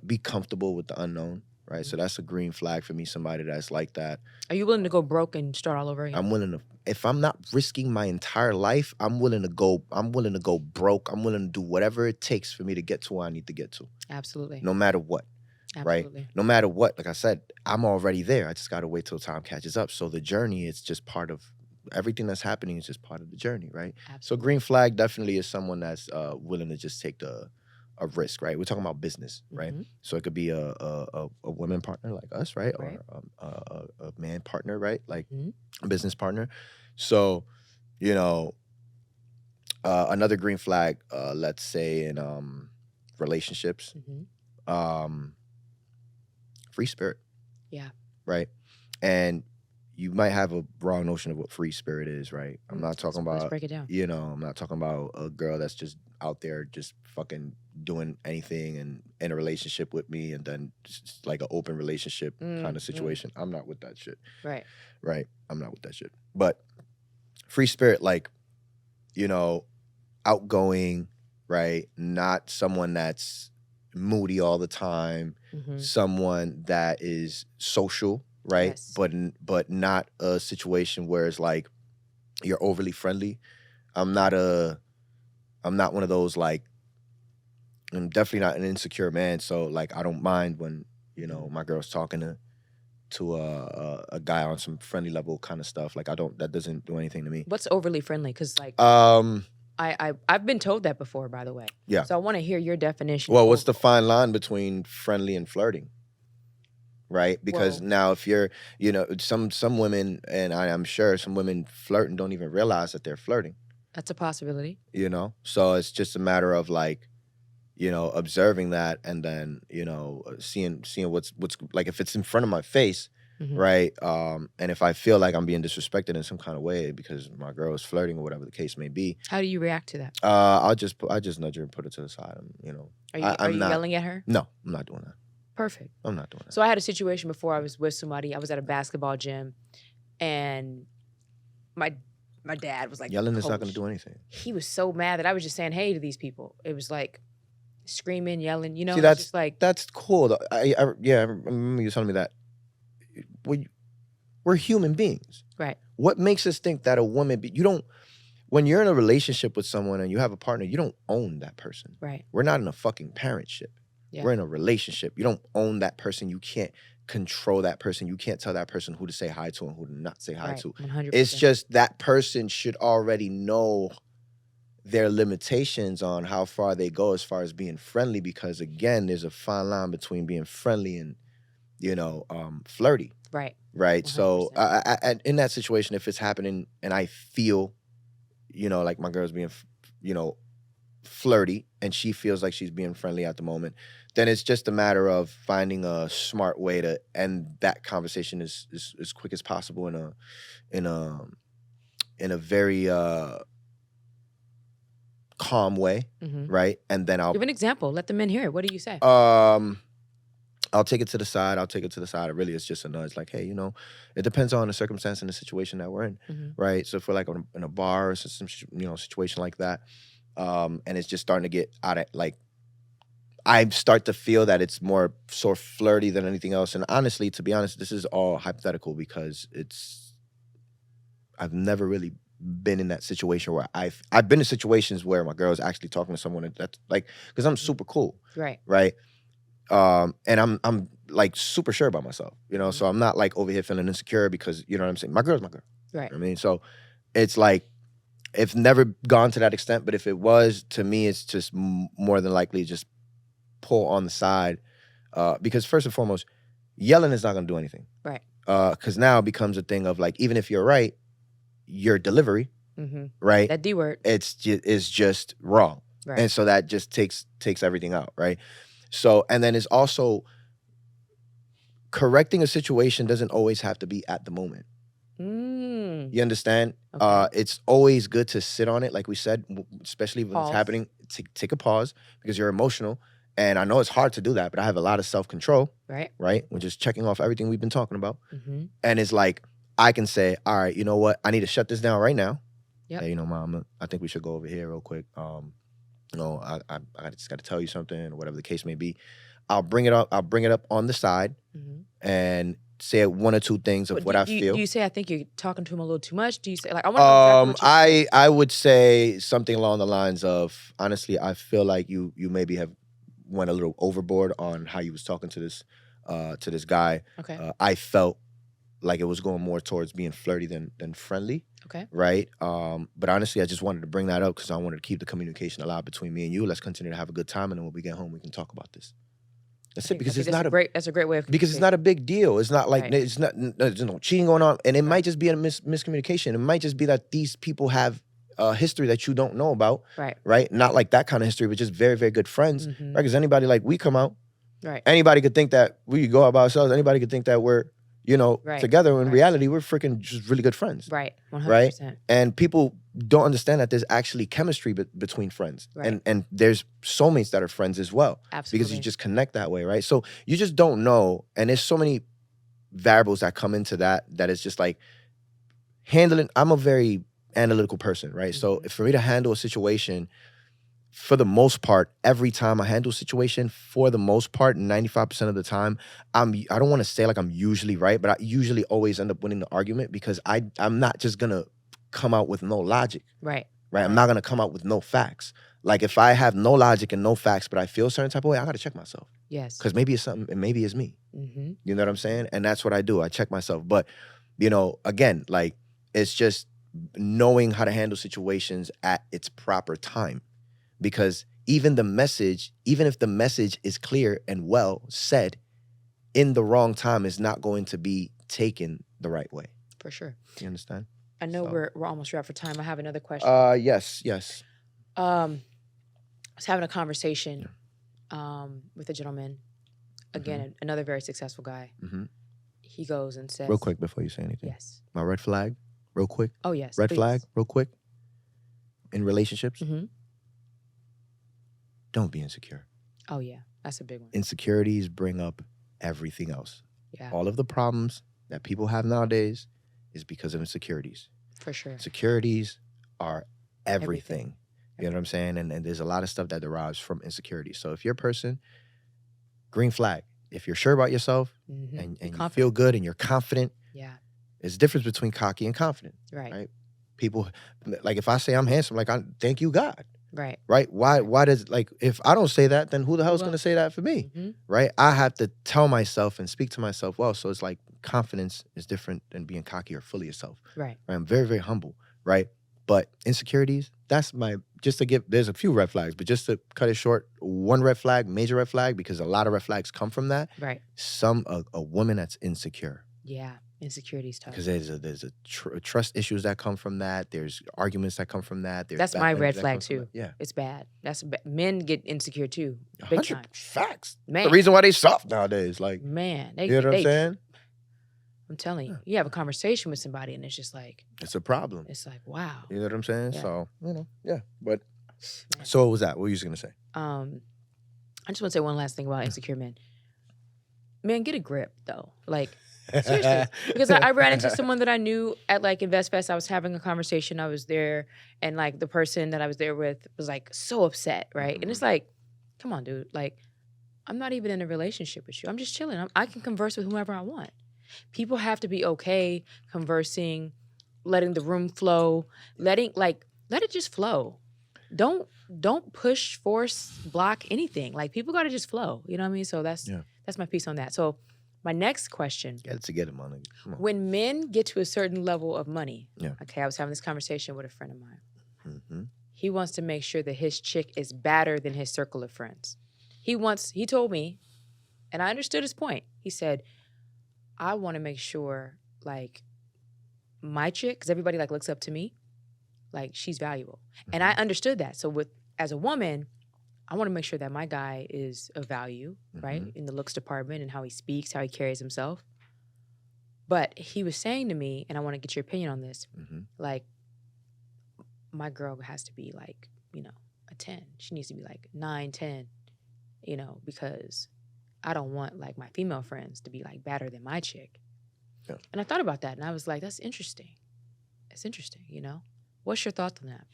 be comfortable with the unknown, right? So that's a green flag for me, somebody that's like that. Are you willing to go broke and start all over again? I'm willing to, if I'm not risking my entire life, I'm willing to go broke. I'm willing to do whatever it takes for me to get to where I need to get to. Absolutely. No matter what. Absolutely. Right? No matter what, like I said, I'm already there. I just got to wait till time catches up. So the journey is just part of everything that's happening is just part of the journey, right? Absolutely. So green flag definitely is someone that's willing to just take a risk, right? We're talking about business, right? Mm-hmm. So it could be a woman partner like us, right? Right. Or a man partner, right? Like Mm-hmm. a business partner. So, another green flag, let's say in relationships, Mm-hmm. free spirit. Yeah. Right? And you might have a wrong notion of what free spirit is, right? I'm not talking about, let's break it down. I'm not talking about a girl that's just out there just fucking doing anything and in a relationship with me and then just like an open relationship kind of situation. I'm not with that shit. Right. Right? I'm not with that shit. But free spirit, like, outgoing, right? Not someone that's moody all the time. Mm-hmm. Someone that is social, right? Yes. But not a situation where it's like you're overly friendly. I'm not one of those, like, I'm definitely not an insecure man. So like I don't mind when, my girl's talking to a guy on some friendly level kind of stuff. Like that doesn't do anything to me. What's overly friendly? Because like I've been told that before, by the way. Yeah. So I want to hear your definition. Well, what's the fine line between friendly and flirting? Right? Because now if you're, some women, and I'm sure some women flirt and don't even realize that they're flirting. That's a possibility. So it's just a matter of like, observing that and then, seeing what's like, if it's in front of my face, Mm-hmm. right? And if I feel like I'm being disrespected in some kind of way because my girl is flirting or whatever the case may be. How do you react to that? I just nudge her and put her to the side. Are you yelling at her? No, I'm not doing that. Perfect. I'm not doing that. So I had a situation before. I was with somebody. I was at a basketball gym, and my dad was like, yelling is not "Coach." going to do anything. He was so mad that I was just saying hey to these people. It was like screaming, yelling. See, that's just like that's cool. I remember you telling me that. We're human beings, right? What makes us think that a woman? When you're in a relationship with someone and you have a partner, you don't own that person, right? We're not in a fucking parentship. Yeah. We're in a relationship. You don't own that person. You can't control that person. You can't tell that person who to say hi to and who to not say hi to. 100%. It's just that person should already know their limitations on how far they go as far as being friendly, because again, there's a fine line between being friendly and flirty. Right. 100%. So I, in that situation, if it's happening and I feel, like my girl's being, flirty and she feels like she's being friendly at the moment, then it's just a matter of finding a smart way to end that conversation as quick as possible in a very calm way, mm-hmm. right? And then I'll give an example. Let the men hear it. What do you say? I'll take it to the side. It really is just a nudge. Like, hey, it depends on the circumstance and the situation that we're in, mm-hmm. right? So if we're like in a bar or some situation like that, and it's just starting to get out of, like, I start to feel that it's more sort of flirty than anything else. And honestly, to be honest, this is all hypothetical because I've never really been in that situation where I've been in situations where my girl's actually talking to someone that's like, because I'm super cool, right? And I'm like super sure about myself, mm-hmm. so I'm not like over here feeling insecure because, you know what I'm saying? My girl's my girl. Right. I mean, so it's like, it's never gone to that extent, but if it was, to me, it's just more than likely just pull on the side. Because first and foremost, yelling is not going to do anything. Right. Because now it becomes a thing of like, even if you're right, your delivery, right? That D word. Is just wrong. Right. And so that just takes everything out, right? So, and then it's also correcting a situation doesn't always have to be at the moment. You understand? Okay. It's always good to sit on it, like we said, especially when it's happening. Take a pause because you're emotional. And I know it's hard to do that, but I have a lot of self-control. Right. Right? We're just checking off everything we've been talking about. And it's like, I can say, all right, you know what? I need to shut this down right now. Yep. Hey, you know, Mom, I think we should go over here real quick. You know, I just got to tell you something, or whatever the case may be. I'll bring it up on the side and say one or two things of what I feel. Do you say, I think you're talking to him a little too much? Do you say, like, I want to know exactly what you I would say something along the lines of, honestly, I feel like you maybe have went a little overboard on how you was talking to this guy. Okay. I felt like it was going more towards being flirty than friendly. Okay. Right. But honestly, I just wanted to bring that up because I wanted to keep the communication alive between me and you. Let's continue to have a good time, and then when we get home, we can talk about this. That's it, because that's a great way of, because it's not a big deal. It's not like there's no cheating going on, and it might just be a miscommunication. It might just be that these people have a history that you don't know about. Right. Not like that kind of history, but just very, very good friends. Right. Because anybody, like, we come out. Right. Anybody could think that we go out by ourselves. Anybody could think that we're, together. In reality, we're freaking just really good friends. Right. 100%. Right. And people don't understand that there's actually chemistry between friends. Right. And there's soulmates that are friends as well. Absolutely. Because you just connect that way, right? So you just don't know. And there's so many variables that come into that it's just like handling. I'm a very analytical person, right? So for me to handle a situation, for the most part, every time I handle a situation, for the most part, 95% of the time, I don't want to say like I'm usually right, but I usually always end up winning the argument because I'm not just going to come out with no logic. Right. I'm not going to come out with no facts. Like, if I have no logic and no facts, but I feel a certain type of way, I got to check myself. Yes. Because maybe it's something, and maybe it's me. You know what I'm saying? And that's what I do. I check myself. But, again, like, it's just knowing how to handle situations at its proper time. Because even if the message is clear and well said, in the wrong time is not going to be taken the right way. For sure. You understand? I know we're almost wrapped for time. I have another question. Yes. I was having a conversation with a gentleman. Again, another very successful guy. He goes and says... Real quick before you say anything. Yes. My red flag, real quick. Oh, yes. Red please. flag, real quick. In relationships, don't be insecure. Oh, yeah. That's a big one. Insecurities bring up everything else. Yeah. All of the problems that people have nowadays is because of insecurities. For sure. Insecurities are everything. You know what I'm saying? And there's a lot of stuff that derives from insecurity. So if you're a person, green flag. If you're sure about yourself and you feel good and you're confident, there's a difference between cocky and confident. Right? People, like, if I say I'm handsome, like, I thank you, God. Right? Why does, like, if I don't say that, then who the hell's going to say that for me? Right? I have to tell myself and speak to myself well. So it's like, confidence is different than being cocky or full of yourself. Right? I'm very, very humble. Right? But insecurities, there's a few red flags, but just to cut it short, one red flag, major red flag, because a lot of red flags come from that. Right. A woman that's insecure. Yeah. Insecurity is tough. Because there's trust issues that come from that. There's arguments that come from that. That's my red flag too. Yeah. It's bad. Men get insecure too. Big time. Facts. Man. The reason why they soft nowadays. Like, man. You know what I'm saying? I'm telling you, you have a conversation with somebody and it's just like... It's a problem. It's like, wow. You know what I'm saying? Yeah. So, yeah. But, so what was that? What were you going to say? I just want to say one last thing about insecure men. Man, get a grip, though. Like, seriously. Because I ran into someone that I knew at, like, InvestFest. I was having a conversation. I was there, and, like, the person that I was there with was, like, so upset, right? And it's like, come on, dude. Like, I'm not even in a relationship with you. I'm just chilling. I can converse with whomever I want. People have to be okay conversing, letting the room flow, let it just flow. Don't push, force, block anything. Like, people got to just flow. You know what I mean? So that's my piece on that. So My next question. Get it together, man. Come on. When men get to a certain level of money, Yeah. okay, I was having this conversation with a friend of mine. Mm-hmm. He wants to make sure that his chick is better than his circle of friends. He told me, and I understood his point. He said, I want to make sure, like, my chick, because everybody, like, looks up to me, like, she's valuable. Mm-hmm. And I understood that. So as a woman, I want to make sure that my guy is of value, right? In the looks department and how he speaks, how he carries himself. But he was saying to me, and I want to get your opinion on this, like, my girl has to be like, a 10. She needs to be like 9, 10, because I don't want like my female friends to be like better than my chick. Yeah. And I thought about that and I was like, that's interesting. It's interesting, What's your thoughts on that?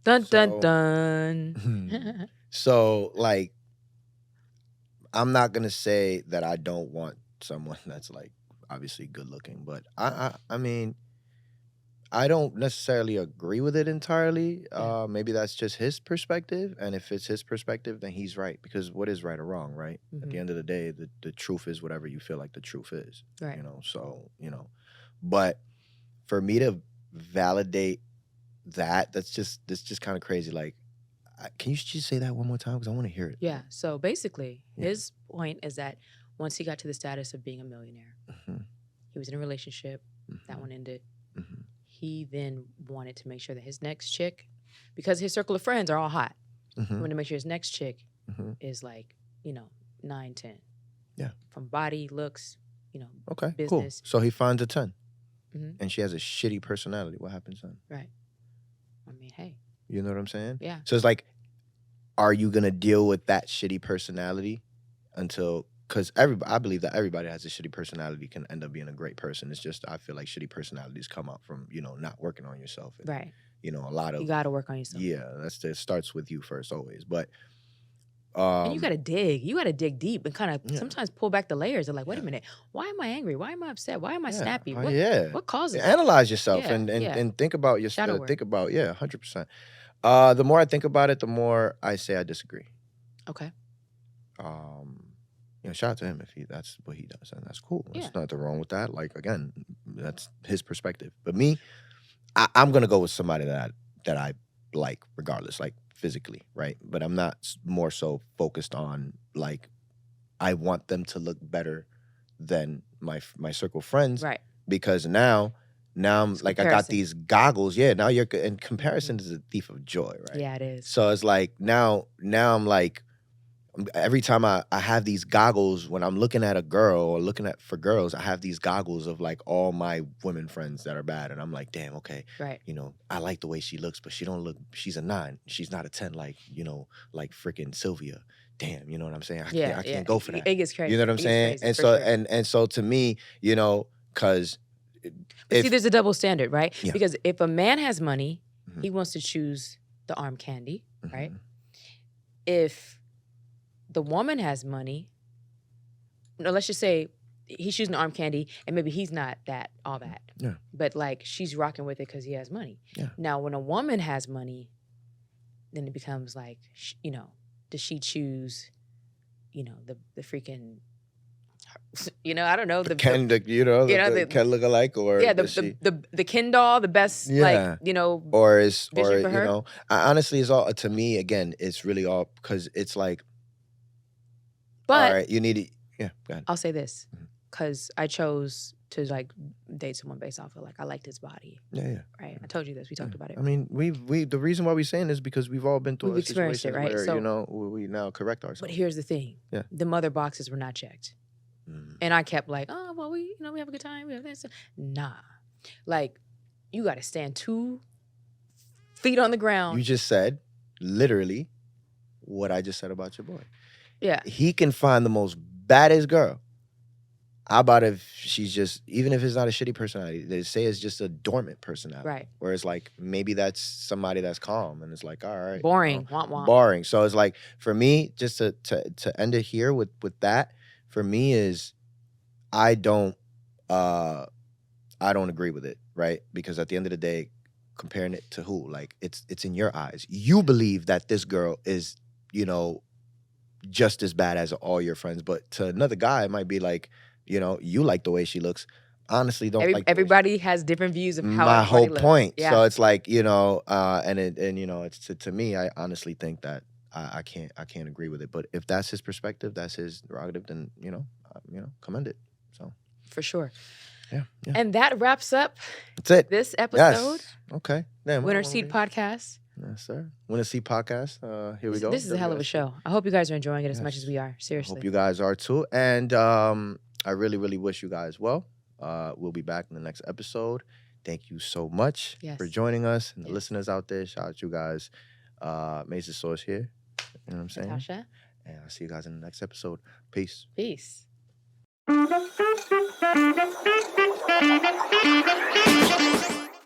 Dun, dun, dun. So, like, I'm not going to say that I don't want someone that's, like, obviously good looking, but I mean, I don't necessarily agree with it entirely. Yeah. Maybe that's just his perspective. And if it's his perspective, then he's right. Because what is right or wrong, right? At the end of the day, the truth is whatever you feel like the truth is. Right. So, But for me to validate that's just kind of crazy. Like, can you just say that one more time? Because I want to hear it. Yeah. So basically, his point is that once he got to the status of being a millionaire, he was in a relationship. That one ended. He then wanted to make sure that his next chick, because his circle of friends are all hot, he wanted to make sure his next chick is like, 9, 10. Yeah. From body, looks, okay, business. Cool. So he finds a 10. And she has a shitty personality. What happens then? Right. I mean, hey. You know what I'm saying? Yeah. So it's like, are you going to deal with that shitty personality until... Because I believe that everybody has a shitty personality can end up being a great person. It's just, I feel like shitty personalities come out from, not working on yourself. And, right. A lot of... You got to work on yourself. Yeah, it starts with you first always. But... and you got to dig. You got to dig deep and kind of sometimes pull back the layers and like, wait a minute, why am I angry? Why am I upset? Why am I snappy? What causes it? Analyze yourself and think about your... Shadow work. Think about, 100%. The more I think about it, the more I say I disagree. Okay. Shout out to him if that's what he does, and that's cool. There's nothing wrong with that. Like, again, that's his perspective. But me, I'm gonna go with somebody that I like, regardless, like physically, right? But I'm not more so focused on like I want them to look better than my circle of friends, right? Because now I'm it's like comparison. I got these goggles. Yeah, now you're in comparison is a thief of joy, right? Yeah, it is. So it's like now I'm like. Every time I have these goggles when I'm looking at a girl or for girls, I have these goggles of like all my women friends that are bad. And I'm like, damn, okay. Right. I like the way she looks, but she's a 9. She's not a 10 like, like freaking Sylvia. Damn, you know what I'm saying? I can't go for that. It gets crazy. You know what I'm saying? And so, and so to me, because... see, there's a double standard, right? Yeah. Because if a man has money, he wants to choose the arm candy, right? If the woman has money, let's just say he's choosing arm candy and maybe he's not all that. Yeah. But like she's rocking with it because he has money. Yeah. Now, when a woman has money, then it becomes like, does she choose, the freaking, I don't know. The Ken look alike or the Ken doll, the best, or is, vision for her? Honestly, it's all, to me, again, it's really all, because it's like, but all right, you need it. Yeah, go ahead. I'll say this, because I chose to like date someone based off of like I liked his body. Yeah. Right. I told you this. We talked about it. I mean, we the reason why we're saying this is because we've all been through a situation right? where so, we now correct ourselves. But here's the thing. Yeah. The mother boxes were not checked, and I kept like, oh well, we have a good time. We have this. Nah, like you got to stand 2 feet on the ground. You just said literally what I just said about your boy. Yeah. He can find the most baddest girl. How about if she's just, even if it's not a shitty personality, they say it's just a dormant personality. Right. Where it's like, maybe that's somebody that's calm and it's like, all right. Boring. Womp womp. Boring. So it's like, for me, just to end it here with that, for me is, I don't agree with it, right? Because at the end of the day, comparing it to who? Like, it's in your eyes. You believe that this girl is you know, just as bad as all your friends. But to another guy, it might be like, you know, you like the way she looks. Honestly, don't like the way everybody has different views of how my whole everybody point. looks. Yeah. So it's like, you know, and you know, it's to me, I honestly think that I can't agree with it. But if that's his perspective, that's his prerogative, then you know, commend it. So For sure. yeah. And that wraps up That's it. this episode. Yes. Okay. Damn, Winner Seat Podcast. Yes, sir. Winner Seat Podcast. Here we go. This is a hell of a show. I hope you guys are enjoying it as much as we are. Seriously. Hope you guys are too. And I really, really wish you guys well. We'll be back in the next episode. Thank you so much for joining us. And the listeners out there, shout out to you guys. Mason Source here. You know what I'm saying? Natasha. And I'll see you guys in the next episode. Peace. Peace.